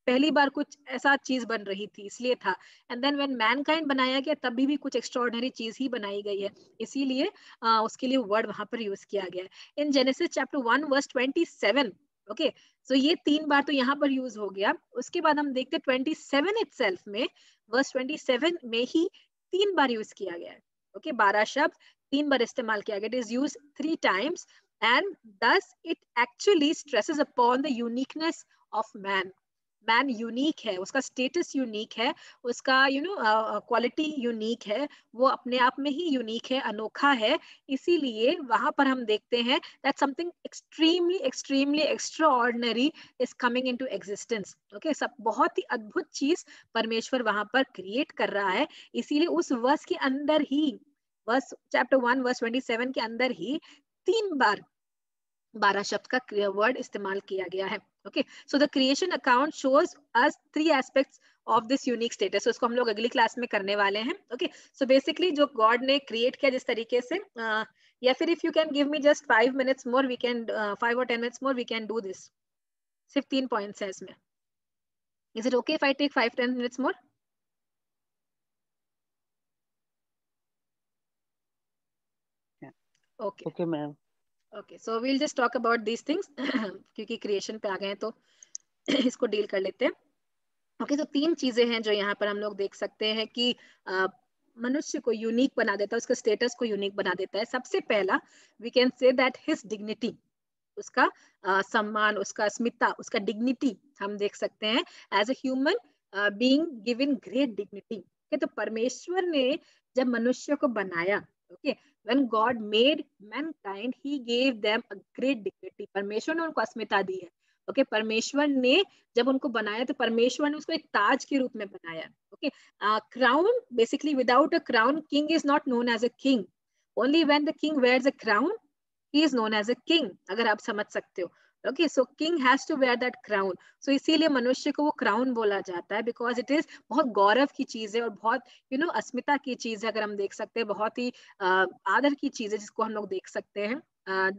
पहली बार कुछ ऐसा चीज बन रही थी, इसलिए था. एंड देन व्हेन मैनकाइंड बनाया गया तभी भी कुछ एक्स्ट्राऑर्डिनरी चीज ही बनाई गई है, इसीलिए उसके लिए वर्ड वहां पर यूज किया गया है. इन जेनेसिस चैप्टर 1:27, ओके, सो ये 3 बार तो यहाँ पर यूज हो गया. उसके बाद हम देखते 27 इटसेल्फ में, वर्स 27 में ही 3 बार यूज किया गया है. ओके, 12 शब्द 3 बार इस्तेमाल किया गया. It is use 3 times and thus it actually stresses upon the uniqueness of man. Man unique है, उसका स्टेटस यूनिक है, उसका क्वालिटी यूनिक है, वो अपने आप में ही यूनिक है, अनोखा है. इसीलिए वहां पर हम देखते हैं that something extremely extremely extra ordinary is coming into existence. Okay, सब बहुत ही अद्भुत चीज परमेश्वर वहां पर क्रिएट कर रहा है. इसीलिए उस वर्स के अंदर ही, वर्स चैप्टर 1:27 के अंदर ही 3 बार 12 शब्द का वर्ड इस्तेमाल किया गया है. Okay, so the creation account shows us 3 aspects of this unique status. उसको हम लोग अगली क्लास में करने वाले हैं. ओके, सो बेसिकली जो गॉड ने क्रिएट किया जिस तरीके से, या फिर if you can give me just 5 minutes more, we can 5 or 10 minutes more, we can do this. सिर्फ 3 पॉइंट्स है इसमें. Is it okay if I take 5-10 minutes more? Okay Okay, ma'am. Okay, so we'll just talk about these things क्योंकि creation पे आ गए हैं तो इसको डील कर लेते हैं. ओके, तो 3 चीजें हैं जो यहाँ पर हम लोग देख सकते हैं कि मनुष्य को यूनिक बना देता है, उसका स्टेटस को यूनिक बना देता है. सबसे पहला we can say that his dignity, उसका सम्मान, उसका अस्मिता, उसका डिग्निटी हम देख सकते हैं. As a human being given great dignity. तो परमेश्वर ने जब मनुष्य को बनाया, okay, when God made mankind, he gave them a great dignity. परमेश्वर ने उनको अस्मिता दी है. ओके, परमेश्वर ने जब उनको बनाया तो परमेश्वर ने उसको एक ताज के रूप में बनाया. Okay, crown, basically without a crown king is not known as a king. Only when the king wears a crown he is known as a king, अगर आप समझ सकते हो. Okay, so king has to wear that crown. So इसीलिए मनुष्य को वो crown बोला जाता है, बिकॉज इट इज बहुत गौरव की चीज है और बहुत अस्मिता की चीज है. अगर हम देख सकते हैं बहुत ही आदर की चीज है जिसको हम लोग देख सकते हैं.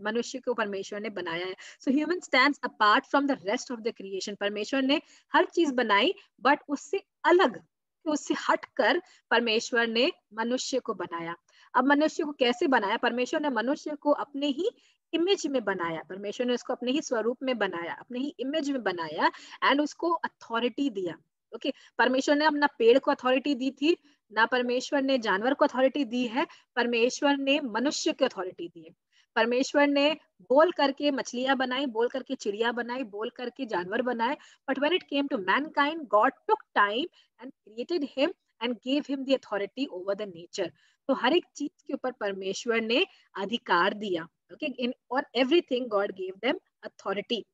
मनुष्य को परमेश्वर ने बनाया है. So human stands apart from the rest of the creation. परमेश्वर ने हर चीज बनाई बट उससे अलग, उससे हटकर परमेश्वर ने मनुष्य को बनाया. अब मनुष्य को कैसे बनाया? परमेश्वर ने मनुष्य को अपने ही इमेज में बनाया. परमेश्वर ने उसको अपने ही स्वरूप में बनाया, अपने ही इमेज में बनाया एंड उसको अथॉरिटी दिया. ओके, परमेश्वर ने अपना पेड़ को अथॉरिटी दी थी ना, परमेश्वर ने जानवर को अथॉरिटी दी है, परमेश्वर ने मनुष्य को अथॉरिटी दी है. परमेश्वर ने बोल करके मछलियां बनाई, बोल करके चिड़िया बनाई, बोल करके जानवर बनाए. But when it came to mankind, God took time and created him and gave him the authority over the nature. तो हर एक चीज के ऊपर परमेश्वर ने अधिकार दिया. ओके, इन और everything God gave them authority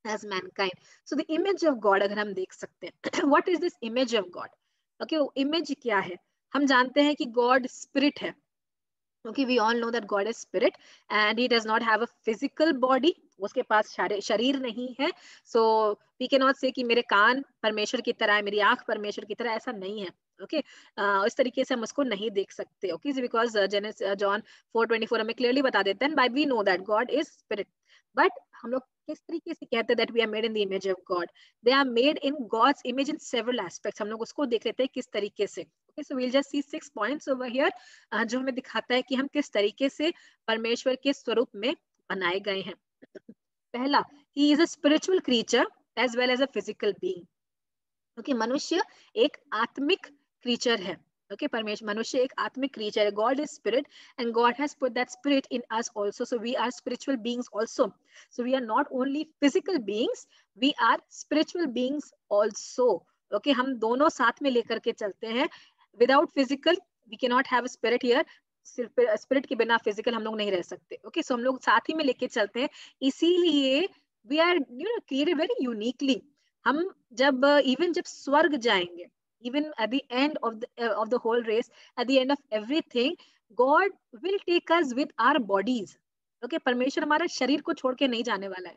as mankind. So the image of God अगर हम देख सकते हैं, what is this image of God? Okay, image क्या है? हम जानते हैं कि God spirit है. Okay, we all know that God is spirit and he does not have a physical body. उसके पास शरीर नहीं है. So we cannot say कि मेरे कान परमेश्वर की तरह है, मेरी आंख परमेश्वर की तरह, ऐसा नहीं है. ओके, इस तरीके से हम उसको नहीं देख सकते. ओके, बिकॉज जॉन 4:24 हमें क्लियरली बता देते हैं, we know that God is spirit. But हम लोग किस तरीके से कहते हैं that we are made in the image of God? They are made in God's image in several aspects. हम लोग उसको देख लेते हैं किस तरीके से. Okay, so we will just see 6 points over here जो हमें दिखाता है कि हम किस तरीके से परमेश्वर के स्वरूप में बनाए गए हैं. पहला, he is a spiritual creature as well as a physical being. Okay, मनुष्य एक आत्मिक क्रीचर है. Okay, परमेश्वर मनुष्य एक आत्मिक creature है. God is spirit and God has put that spirit in us also. So we are spiritual beings also. So we are not only physical beings, we are spiritual beings also. Okay, हम दोनों साथ में लेकर के चलते हैं. Without physical, we cannot have a spirit here. Spirit के बिना फिजिकल हम लोग नहीं रह सकते. ओके, सो हम लोग साथ ही में लेके चलते हैं. इसीलिए we are created very uniquely. हम जब इवन जब स्वर्ग जाएंगे, even at the end of the whole race, at the end of everything, God will take us with our bodies. Okay, परमेश्वर हमारे शरीर को छोड़ के नहीं जाने वाला है.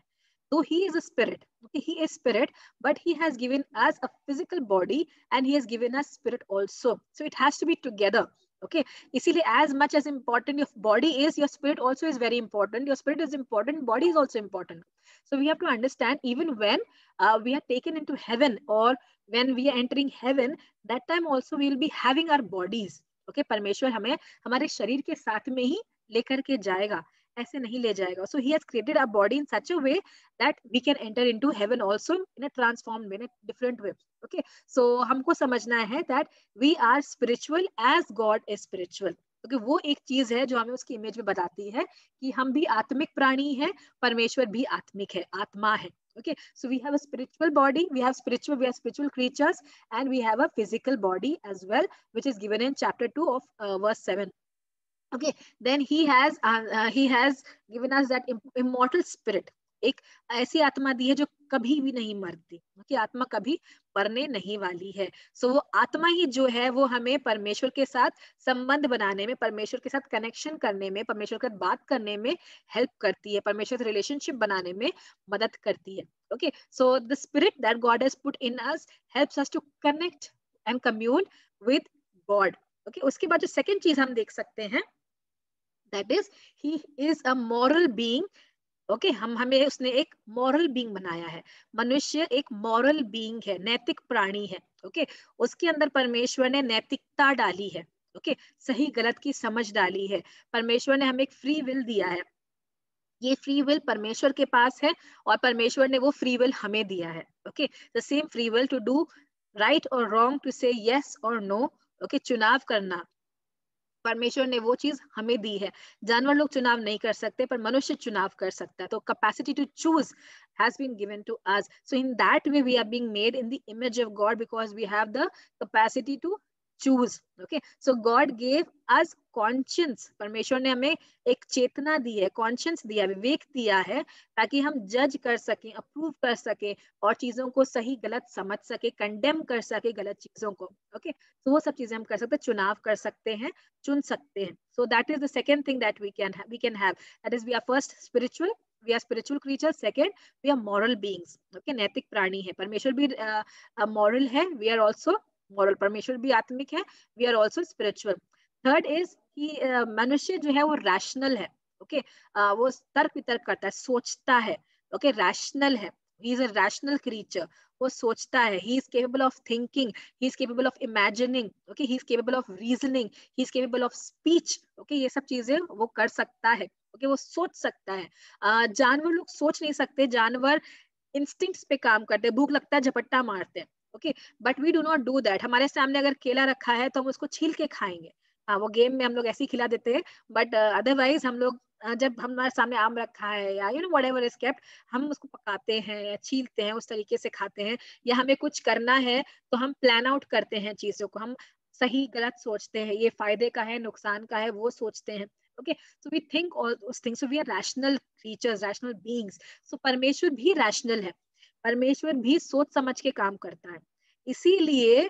So he is a spirit. Okay, he is spirit, but he has given us a physical body and he has given us spirit also. So it has to be together. Okay, इसीलिए as much as important your body is, your spirit also is very important. Your spirit is important, body is also important. So we have to understand, even when we are taken into heaven or when we are entering heaven, that time also we will be having our bodies. Okay, परमेश्वर हमें हमारे शरीर के साथ में ही लेकर के जाएगा, ऐसे नहीं ले जाएगा. So he has created our body in such a way that we can enter into heaven also in a transformed way, in a different way. Okay, so हमको समझना है that we are spiritual as God is spiritual. Okay, वो एक चीज है जो हमें उसकी इमेज में बताती है कि हम भी आत्मिक प्राणी हैं, परमेश्वर भी आत्मिक है, आत्मा है. Okay, so we have a spiritual body, we are spiritual creatures, and we have a physical body as well, which is given in chapter 2 of verse 7. Okay, then he has given us that immortal spirit. एक ऐसी आत्मा दी है जो कभी भी नहीं मरती. कि आत्मा कभी मरने नहीं वाली है. सो वो आत्मा ही जो है वो हमें परमेश्वर के साथ संबंध बनाने में, परमेश्वर के साथ कनेक्शन करने में, परमेश्वर के साथ बात करने में हेल्प करती है, परमेश्वर से रिलेशनशिप बनाने में मदद करती है. Okay, so the spirit that God has put in us helps us to connect and commune with God. Okay, उसके बाद जो सेकंड चीज हम देख सकते हैं, that is he is a moral being. Okay, हमें उसने एक मॉरल बीइंग बनाया है. मनुष्य एक मॉरल बीइंग है, नैतिक प्राणी है. ओके, उसके अंदर परमेश्वर ने नैतिकता डाली है. ओके, सही गलत की समझ डाली है. परमेश्वर ने हमें एक फ्री विल दिया है. ये फ्री विल परमेश्वर के पास है और परमेश्वर ने वो फ्री विल हमें दिया है. Okay, the same free will to do right और रॉन्ग, टू से यस और नो. ओके, चुनाव करना परमेश्वर ने वो चीज हमें दी है. जानवर लोग चुनाव नहीं कर सकते, पर मनुष्य चुनाव कर सकता है. तो capacity to choose has been given to us. So in that way we are being made in the image of God because we have the capacity to choose. Okay, so God gave us conscience. परमेश्वर ने हमें एक चेतना दी है, conscience दिया, विवेक दिया है, ताकि हम जज कर सकें, अप्रूव कर सकें और चीजों को सही गलत समझ सके, कंडेम कर सके गलत चीजों को. ओके, तो वो सब चीजें हम कर सकते हैं, चुनाव कर सकते हैं, चुन सकते हैं. So that is the second thing that we can have. That is, we are first spiritual. We are spiritual creatures. Second, we are moral beings. Okay, नैतिक प्राणी है. परमेश्वर भी moral है. We are also moral. परमेश्वर भी आत्मिक है. We are also spiritual. Third is कि मनुष्य जो है वो rational है. Okay, वो तर्क वितर्क करता है, सोचता है. Okay, rational है. He is a rational creature. वो सोचता है. He is capable of thinking. He is capable of imagining. Okay, he is capable of reasoning. He is capable of speech. Okay, ये सब चीजें वो कर सकता है. Okay, वो सोच सकता है. जानवर लोग सोच नहीं सकते. जानवर इंस्टिंक्ट्स पे काम करते हैं. भूख लगता है, झपट्टा मारते हैं. Okay, but we do not do that. हमारे सामने अगर केला रखा है तो हम उसको छील के खाएंगे. हाँ, वो गेम में हम लोग ऐसे ही खिला देते हैं, बट अदरवाइज हम लोग जब हमारे सामने आम रखा है या व्हाटएवर इज केप्ट, हम उसको पकाते हैं या छीलते हैं, उस तरीके से खाते हैं. या हमें कुछ करना है तो हम प्लान आउट करते हैं चीजों को, हम सही गलत सोचते हैं, ये फायदे का है नुकसान का है वो सोचते हैं. Okay, so we think all those things. So we are rational creatures, rational beings. So परमेश्वर भी रैशनल है. परमेश्वर भी सोच समझ के काम करता है. इसीलिए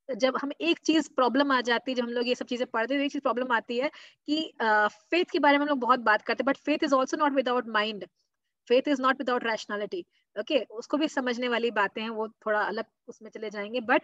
जब हम एक चीज प्रॉब्लम आ जाती है, जब हम लोग ये सब चीजें पढ़ते हैं, एक चीज प्रॉब्लम आती है कि फेथ के बारे में हम लोग बहुत बात करते हैं, but faith is also not without mind. Faith is not without rationality. Okay, उसको भी समझने वाली बातें हैं, वो थोड़ा अलग उसमें चले जाएंगे. But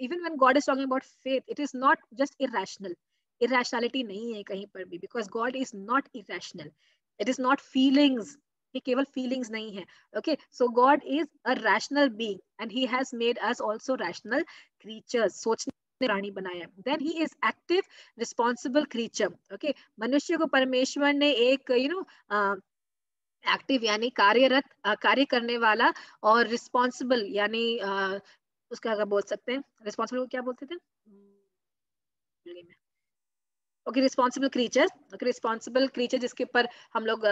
even when God is talking about faith, it is not just irrational. Irrationality नहीं है कहीं पर भी, because God is not irrational. It is not feelings. ये केवल फीलिंग्स नहीं है. Okay, so God is a rational being and he has made us also rational creatures. सोचने प्राणी बनाया. Then he is active responsible creature. Okay, मनुष्य को परमेश्वर ने एक एक्टिव यानी कार्यरत, कार्य करने वाला, और रिस्पॉन्सिबल यानी उसका क्या बोल सकते हैं, रिस्पॉन्सिबल क्या बोलते थे, okay, responsible creature, okay responsible creature जिसके ऊपर हम लोग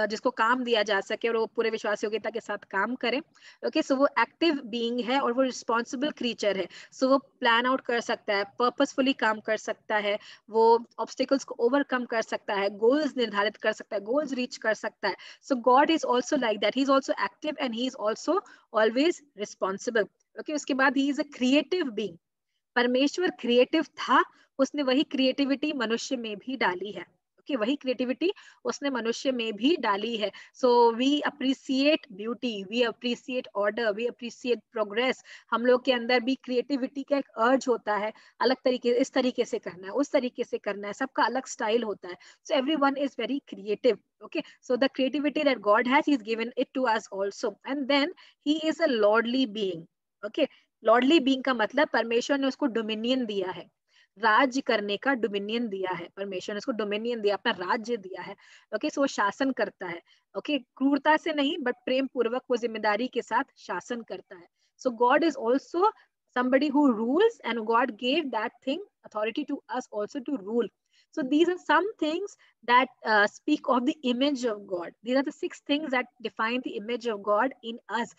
जिसको काम दिया जा सके और वो पूरे विश्वास योग्यता के साथ काम करें। ओके, सो वो एक्टिव बीइंग है और वो रिस्पॉन्सिबल क्रीचर है। सो वो प्लान आउट कर सकता है, पर्पसफुली काम कर सकता है, वो ऑब्स्टिकल्स को ओवरकम कर सकता है, गोल्स निर्धारित कर सकता है, गोल्स रीच कर सकता है। So God is also like that, he is also active and he is also always responsible. Okay, उसके बाद he is a creative being. परमेश्वर क्रिएटिव था, उसने वही क्रिएटिविटी मनुष्य में भी डाली है। ओके, वही क्रिएटिविटी उसने मनुष्य में भी डाली है। So we appreciate beauty, we appreciate order, we appreciate progress. हम लोग के अंदर भी क्रिएटिविटी का एक अर्ज होता है, अलग तरीके, इस तरीके से करना है, उस तरीके से करना है, सबका अलग स्टाइल होता है। So everyone is very creative. Okay, so the creativity that God has, He's given it to us also. And then He is a lordly being. Okay, lordly being का मतलब परमेश्वर ने उसको डोमिनियन दिया है, राज्य करने का डोमिनियन दिया है। परमेश्वर ने उसको डोमिनियन दिया, अपना राज्य दिया है। ओके, सो वो शासन करता है। ओके, क्रूरता से नहीं बट प्रेम पूर्वक वो जिम्मेदारी के साथ शासन करता है। So God is also somebody who rules, and God gave that thing authority to us also to rule. So these are some things that speak of the image of God. These are the 6 things that define the image of God in us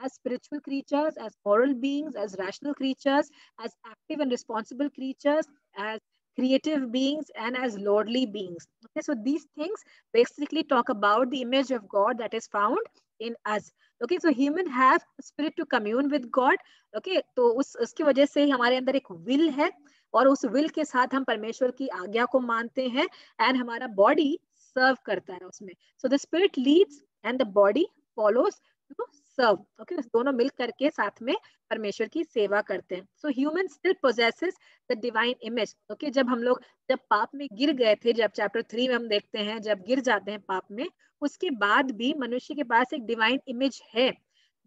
as spiritual creatures, as moral beings, as rational creatures, as active and responsible creatures, as creative beings, and as lordly beings. Okay, so these things basically talk about the image of God that is found in us. Okay, so human have spirit to commune with God. Okay, तो उसकी वजह से हमारे अंदर एक will है और उस विल के साथ हम परमेश्वर की आज्ञा को मानते हैं एंड हमारा बॉडी सर्व करता है उसमें। So the spirit leads and the body follows to serve. Okay, दोनों मिल करके साथ में परमेश्वर की सेवा करते हैं। So human still possesses the divine image. Okay, जब हम लोग जब पाप में गिर गए थे, जब चैप्टर 3 में हम देखते हैं जब गिर जाते हैं पाप में, उसके बाद भी मनुष्य के पास एक डिवाइन इमेज है।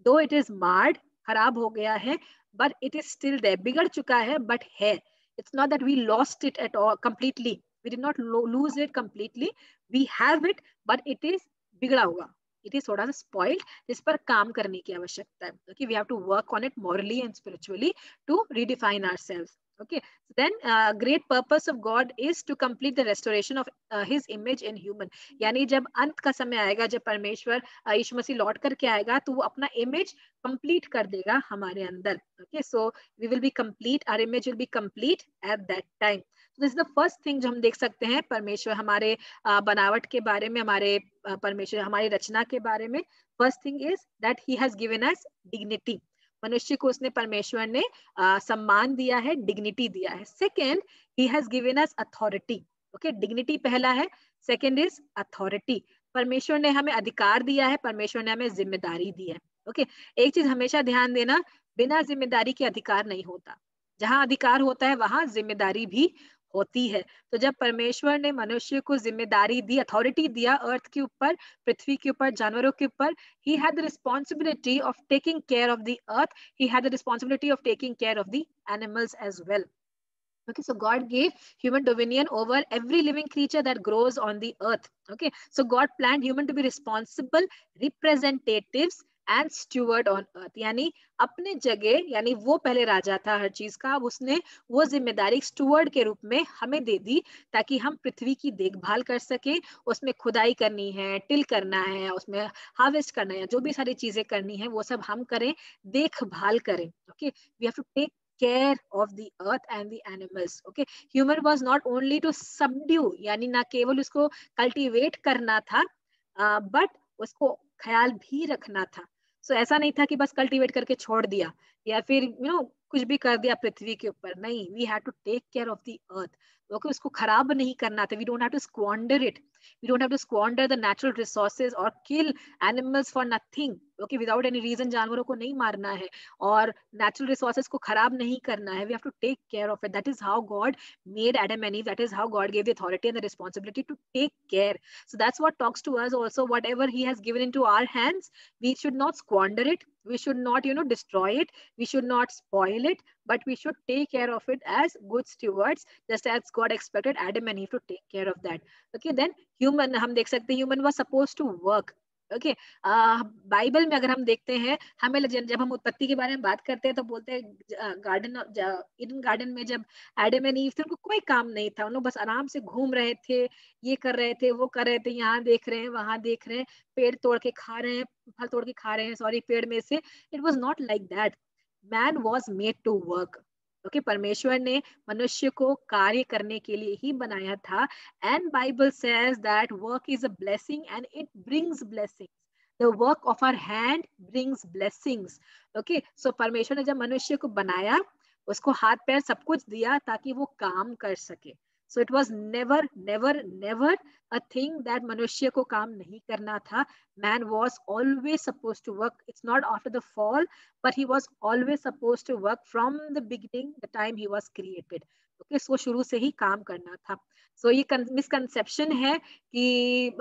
दो इट इज मार्ड, खराब हो गया है, but it is still there, बिगड़ चुका है बट है। It's not that we lost it at all completely, we did not lose it completely, we have it but it is बिगड़ा हुआ, इट इज थोड़ा सा स्पॉइल्ड, जिस पर काम करने की आवश्यकता है। Okay, we have to work on it morally and spiritually to redefine ourselves. Okay, then great purpose of God is to complete the restoration of His image in human. यानी जब अंत का समय आएगा, जब परमेश्वर यीशु मसीह लौट करके आएगा, तो वो अपना इमेज कंप्लीट कर देगा हमारे अंदर। Okay, so we will be complete, our image will be complete at that time. So this is the first thing जो हम देख सकते हैं परमेश्वर हमारे बनावट के बारे में, हमारे परमेश्वर हमारी रचना के बारे में। First thing is that He has given us dignity. मनुष्य को उसने परमेश्वर ने सम्मान दिया है, डिग्निटी दिया है। Second, he has given us authority. Okay, dignity पहला है, सेकेंड इज अथॉरिटी। परमेश्वर ने हमें अधिकार दिया है, परमेश्वर ने हमें जिम्मेदारी दी है। ओके, एक चीज हमेशा ध्यान देना, बिना जिम्मेदारी के अधिकार नहीं होता। जहां अधिकार होता है वहां जिम्मेदारी भी होती है। तो जब परमेश्वर ने मनुष्य को जिम्मेदारी दी, अथॉरिटी दिया अर्थ के ऊपर, पृथ्वी के ऊपर, जानवरों के ऊपर, he had the responsibility of taking care of the earth, he had the responsibility of taking care of the animals as well. Okay, so God gave human dominion over every living creature that grows on the earth. Okay, so God planned human to be responsible representatives and steward on earth, यानी अपने जगह, यानी वो पहले राजा था हर चीज का, अब उसने वो जिम्मेदारी स्टूवर्ड के रूप में हमें दे दी ताकि हम पृथ्वी की देखभाल कर सके। उसमें खुदाई करनी है, टिल करना है, उसमें हार्वेस्ट करना है, जो भी सारी चीजें करनी है वो सब हम करें, देखभाल करें। Okay, we have to take care of the earth and the animals. Okay, human was not only to subdue, यानी ना केवल उसको cultivate करना था, but उसको ख्याल भी रखना था। So ऐसा नहीं था कि बस कल्टीवेट करके छोड़ दिया या फिर कुछ भी कर दिया पृथ्वी के ऊपर, नहीं, we had to take care of the earth. Okay, उसको खराब नहीं करना था, we don't have to squander it, we don't have to squander the natural resources और kill animals for nothing. Okay, without any reason जानवरों को नहीं मारना है और नेचुरल रिसोर्सेज को खराब नहीं करना है, we have to take care of it. That is how God made Adam and Eve, that is how God gave the authority and the responsibility to take care. So that's what talks to us also, whatever He has given into our hands, we should not squander it, we should not destroy it, we should not spoil it, but we should take care of it as good stewards, just as God expected Adam and Eve to take care of that. Okay, then human, हम देख सकते हैं human was supposed to work. Okay, Bible में अगर हम देखते हैं, हमें जब हम उत्पत्ति के बारे में बात करते हैं तो बोलते हैं गार्डन ईडन गार्डन में जब एडम एंड ईव थे, उनको कोई काम नहीं था, उन लोग बस आराम से घूम रहे थे, ये कर रहे थे, वो कर रहे थे, यहाँ देख रहे हैं, वहां देख रहे हैं, पेड़ तोड़ के खा रहे हैं, फल तोड़ के खा रहे हैं, सॉरी, पेड़ में से। It was not like that. Man was made to work. Okay, परमेश्वर ने मनुष्य को कार्य करने के लिए ही बनाया था। And Bible says that work is a blessing and it brings blessing. The work of our hand brings blessings. Okay, so परमेश्वर ने जब मनुष्य को बनाया, उसको हाथ पैर सब कुछ दिया ताकि वो काम कर सके. So it was never, never, never a thing that मनुष्य को काम नहीं करना था. Man was always supposed to work. It's not after the fall, but he was always supposed to work from the beginning, the time he was created. Okay, so शुरू से ही काम करना था. So ये मिसकंसेप्शन है कि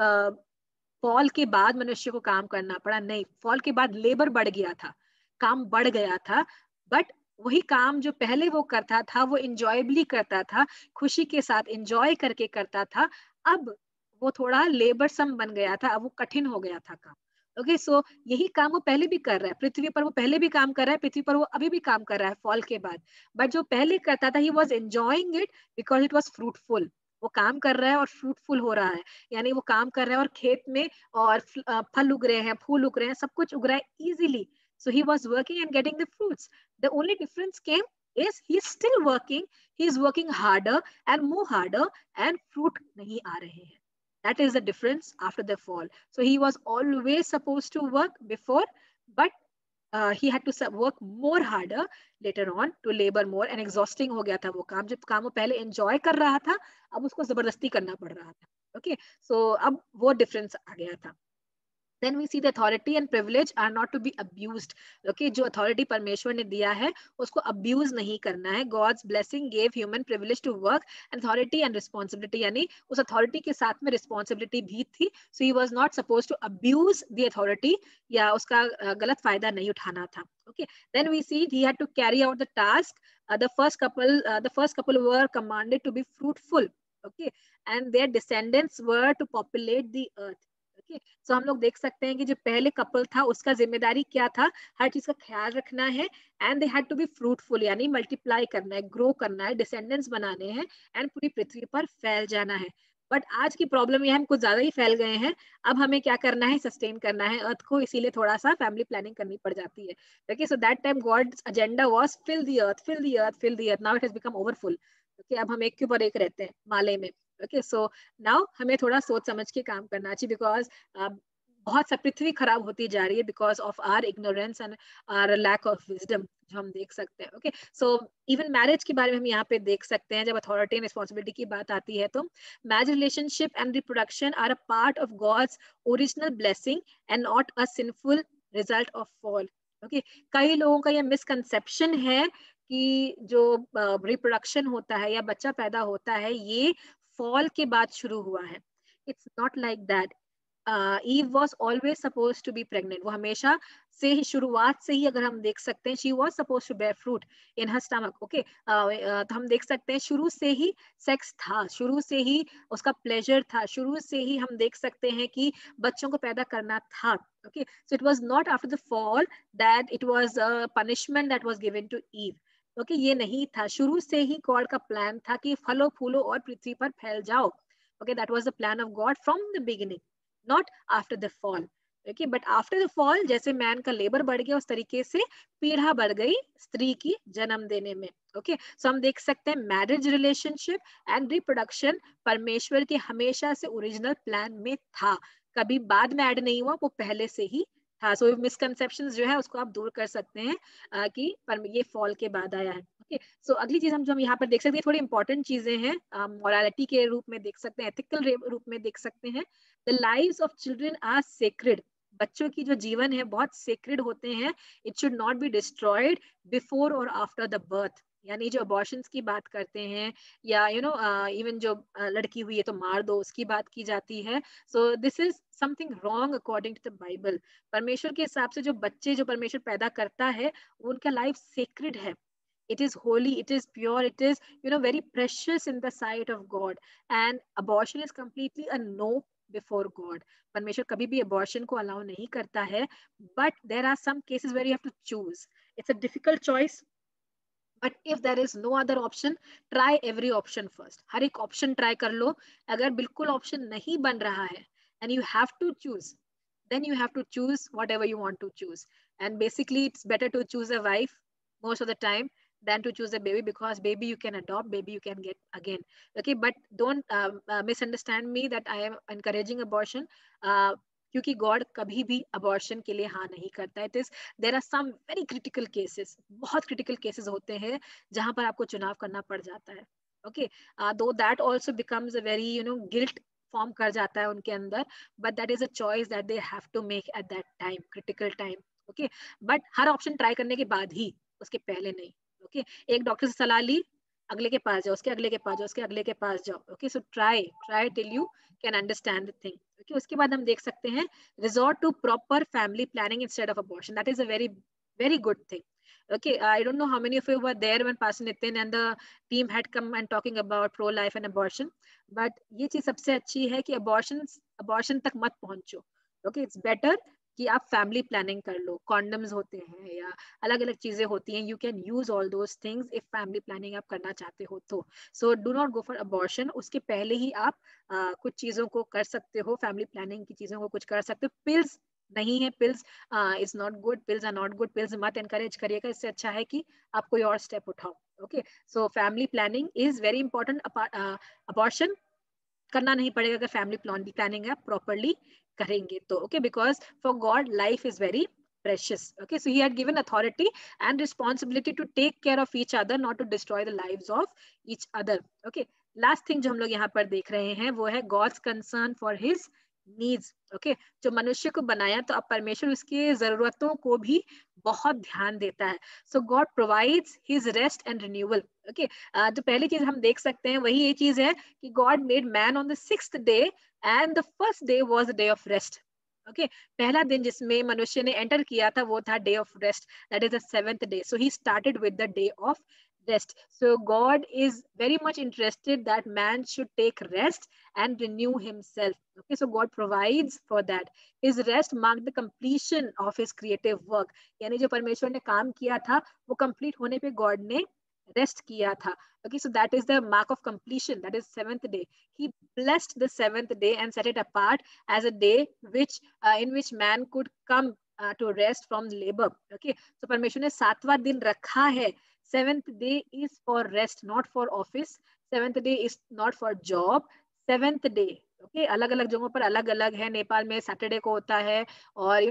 फॉल के बाद मनुष्य को काम करना पड़ा. नहीं, फॉल के बाद लेबर बढ़ गया था, काम बढ़ गया था, बट वही काम जो पहले वो करता था वो इंजॉयबली करता था, खुशी के साथ इंजॉय करके करता था. अब वो थोड़ा लेबर सम बन गया था, अब वो कठिन हो गया था काम. ओके, सो यही काम वो पहले भी कर रहा है, पृथ्वी पर वो पहले भी काम कर रहा है, पृथ्वी पर वो अभी भी काम कर रहा है फॉल के बाद. बट जो पहले करता था, he was enjoying it because it was fruitful. वो काम कर रहा है और फ्रूटफुल हो रहा है, यानी वो काम कर रहा है और खेत में और फल उग रहे हैं, फूल उग रहे हैं, सब कुछ उग रहा है easily. So he was working and getting the fruits. The only difference came is he's still working, he's working harder and more harder, and fruit nahi aa rahe hain. That is the difference after the fall. So he was always supposed to work before, but he had to work more harder later on, to labor more, and exhausting हो गया था वो काम. जब काम वो पहले enjoy कर रहा था, अब उसको जबरदस्ती करना पड़ रहा था. Okay, so अब वो difference आ गया था. Then we see the authority and privilege are not to be abused. Okay, जो authority परमेश्वर ने दिया है उसको abuse नहीं करना है. God's blessing gave human privilege to work, and authority and responsibility, यानी उस authority के साथ में responsibility भी थी. So he was not supposed to abuse the authority, या उसका गलत फायदा नहीं उठाना था. Okay, then we see he had to carry out the task. The first couple were commanded to be fruitful. Okay, and their descendants were to populate the earth. Okay, so हम लोग देख सकते हैं कि जो पहले कपल था उसका जिम्मेदारी क्या था, हर चीज का ख्याल रखना है. And they had to be fruitful, यानी मल्टीप्लाई करना है, ग्रो करना है, डिसेंडेंट्स बनाने हैं, एंड पूरी पृथ्वी पर फैल जाना है. बट आज की प्रॉब्लम ये है, हम कुछ ज्यादा ही फैल गए हैं. अब हमें क्या करना है, सस्टेन करना है अर्थ को, इसीलिए थोड़ा सा फैमिली प्लानिंग करनी पड़ जाती है. Okay, so that time God's agenda was fill the earth, fill the earth, fill the earth. Now it has become overfull. Okay, अब हम एक के ऊपर एक रहते हैं माले में. ओके, सो नाउ हमें थोड़ा सोच समझ के काम करना चाहिए, बिकॉज बहुत सा पृथ्वी खराब होती जा रही है because of our ignorance and our lack of wisdom, जो हम देख सकते हैं. ओके, सो इवन मैरिज के बारे में हम यहाँ पे देख सकते हैं. जब अथॉरिटी एंड रिस्पॉन्सिबिलिटी की बात आती है तो marriage relationship and reproduction are a part of God's original blessing and not a sinful result of fall. Okay, कई लोगों का यह मिसकंसेप्शन है कि जो रिप्रोडक्शन होता है या बच्चा पैदा होता है ये फॉल के बाद शुरू हुआ है. It's not like that. Eve was always suppose to be pregnant. वो हमेशा से ही, शुरुआत से ही अगर हम देख सकते हैं, she was suppose to bear fruit in her stomach. Okay, तो हम देख सकते हैं शुरू से ही सेक्स था, शुरू से ही उसका प्लेजर था, शुरू से ही हम देख सकते हैं कि बच्चों को पैदा करना था. Okay, so it was not after the fall that it was a punishment that was given to Eve. Okay, ये नहीं था, शुरू से ही गॉड का प्लान था कि फलो फूलो और पृथ्वी पर फैल जाओ. Okay, that was the plan of God from the beginning, not after the fall. Okay, but after the fall जैसे मैन का लेबर बढ़ गया, उस तरीके से पीढ़ा बढ़ गई स्त्री की जन्म देने में. ओके, सो हम देख सकते हैं मैरिज रिलेशनशिप एंड रिप्रोडक्शन परमेश्वर के हमेशा से ओरिजिनल प्लान में था, कभी बाद में ऐड नहीं हुआ, वो पहले से ही था. सो मिसकंसेप्शंस जो है उसको आप दूर कर सकते हैं कि ये फॉल के बाद आया है. ओके, सो अगली चीज हम यहाँ पर देख सकते हैं, थोड़ी इंपॉर्टेंट चीजें हैं, मोरालिटी के रूप में देख सकते हैं, एथिकल रूप में देख सकते हैं. The lives of children are sacred. बच्चों की जो जीवन है बहुत सेक्रेड होते हैं. It should not be destroyed before और आफ्टर द बर्थ. यानी जो अबॉर्शंस की बात करते हैं या इवन जो लड़की हुई है तो मार दो, उसकी बात की जाती है. So this is something wrong according to the Bible. परमेश्वर के हिसाब से जो बच्चे जो परमेश्वर पैदा करता है उनका लाइफ सेक्रेड है. It is holy, it is pure, it is very precious in the sight of God. And abortion is completely a no before God. परमेश्वर कभी भी abortion को allow नहीं करता है, but there are some cases where you have to choose. It's a difficult choice, but if there is no other option, try every option first. हर एक option try कर लो. अगर बिल्कुल option नहीं बन रहा है and you have to choose, then you have to choose whatever you want to choose. And basically it's better to choose a wife most of the time than to choose a baby, because baby you can adopt, baby you can get again. Okay, but don't misunderstand me that I am encouraging abortion, क्योंकि God कभी भी abortion के लिए हाँ नहीं करता है. It is there are some very critical cases, बहुत क्रिटिकल केसेस होते हैं जहां पर आपको चुनाव करना पड़ जाता है. Okay, though that also becomes a very guilt form कर जाता है उनके अंदर, but that is a choice that they have to make at that time, critical time. Okay, but हर ऑप्शन ट्राई करने के बाद ही, उसके पहले नहीं. ओके, एक डॉक्टर से सलाह ली, अगले के पास जाओ, उसके अगले के पास जाओ, उसके अगले के पास जाओ. Okay, so try till you can understand the thing. Okay, उसके बाद हम देख सकते हैं resort to proper family planning instead of abortion. That is a very very good thing. Okay, I don't know how many of you were there when Pastor Nitin and the team had come and talking about pro life and abortion, but ये चीज सबसे अच्छी है कि abortion तक मत पहुंचो. Okay, it's better कि आप फैमिली प्लानिंग कर लो. कॉन्डम्स होते हैं या अलग अलग चीजें होती हैं, you can use all those things if family planning आप करना चाहते हो तो. So do not go for abortion. उसके पहले ही आप कुछ चीजों को कर सकते हो, फैमिली प्लानिंग की चीजों को कुछ कर सकते हो. पिल्स नहीं है, pills is not good, pills are not good, pills मत एनकरेज करिएगा. इससे अच्छा है कि आप कोई और स्टेप उठाओ. Okay, so family planning is very important. Abortion करना नहीं पड़ेगा अगर फैमिली प्लानिंग आप प्रॉपरली करेंगे तो. Okay, because for God life is very precious. Okay, so he had given authority and responsibility to take care of each other, not to destroy the lives of each other. Okay, last thing जो हम लोग यहाँ पर देख रहे हैं वो है God's concern for his needs. Okay, जो मनुष्य को बनाया तो अब परमेश्वर उसकी जरूरतों को भी बहुत ध्यान देता है. So God provides his rest and renewal. Okay, जो पहली चीज हम देख सकते हैं वही ये चीज है कि God made man on the 6th day and the first day was the day of rest. Okay, पहला दिन जिसमें मनुष्य ने एंटर किया था वो था day of rest, that is the 7th day. So he started with the day of rest. So God is very much interested that man should take rest and renew himself. Okay, so God provides for that. His rest marked the completion of his creative work. यानी जो परमेश्वर ने काम किया था वो complete होने पे गॉड ने रेस्ट किया था. Okay, so that is the mark of completion, that is 7th day. He blessed the 7th day and set it apart as a day which in which man could come to rest from labor. Okay, so परमेश्वर ने 7वां दिन रखा है. 7th day is for rest, not for office. 7th day is not for job. 7th day, okay, अलग अलग जगहों पर अलग अलग है. नेपाल में सैटरडे को होता है और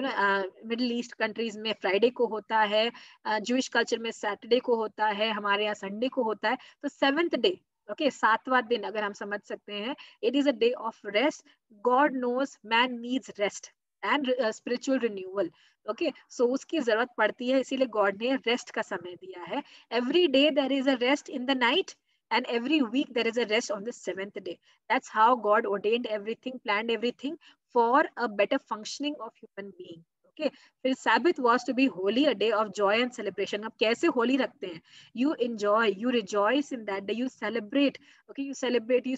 मिडिल ईस्ट कंट्रीज में फ्राइडे को होता है. जूइश कल्चर में सैटरडे को होता है, हमारे यहाँ संडे को होता है. तो 7th डे, ओके, 7वां दिन अगर हम समझ सकते हैं, it is a day of rest. God knows man needs rest and spiritual renewal. Okay, so उसकी जरूरत पड़ती है, इसीलिए गॉड ने रेस्ट का समय दिया है. Every day there is a rest in the night and every week there is a rest on the 7th day. That's how God ordained everything, planned everything for a better functioning of human being. Okay, फिर Sabbath was to be holy, a day of joy and celebration. अब कैसे होली रखते हैं? You enjoy, you rejoice in that day, you celebrate. Okay, you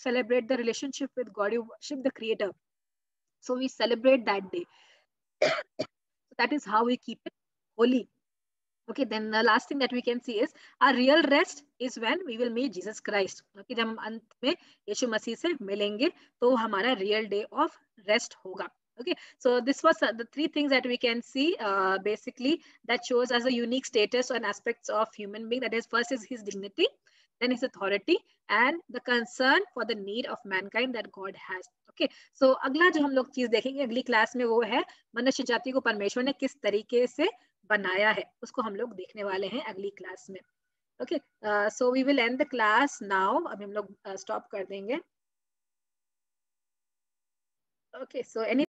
celebrate the relationship with God, you worship the Creator. So we celebrate that day. So that is how we keep it holy. Okay, then the last thing that we can see is our real rest is when we will meet Jesus Christ. Okay, जब हम अंत में यीशु मसीह से मिलेंगे तो हमारा real day of rest होगा. Okay, so this was the 3 things that we can see basically that shows as a unique status and aspects of human being. That is, first is his dignity, then his authority, and the concern for the need of mankind that God has. Okay, so अगला जो हम लोग चीज देखेंगे अगली class में वो है मनुष्य जाति को परमेश्वर ने किस तरीके से बनाया है, उसको हम लोग देखने वाले हैं अगली क्लास में. Okay, so we will end the class now. अभी हम लोग स्टॉप कर देंगे. Okay, so any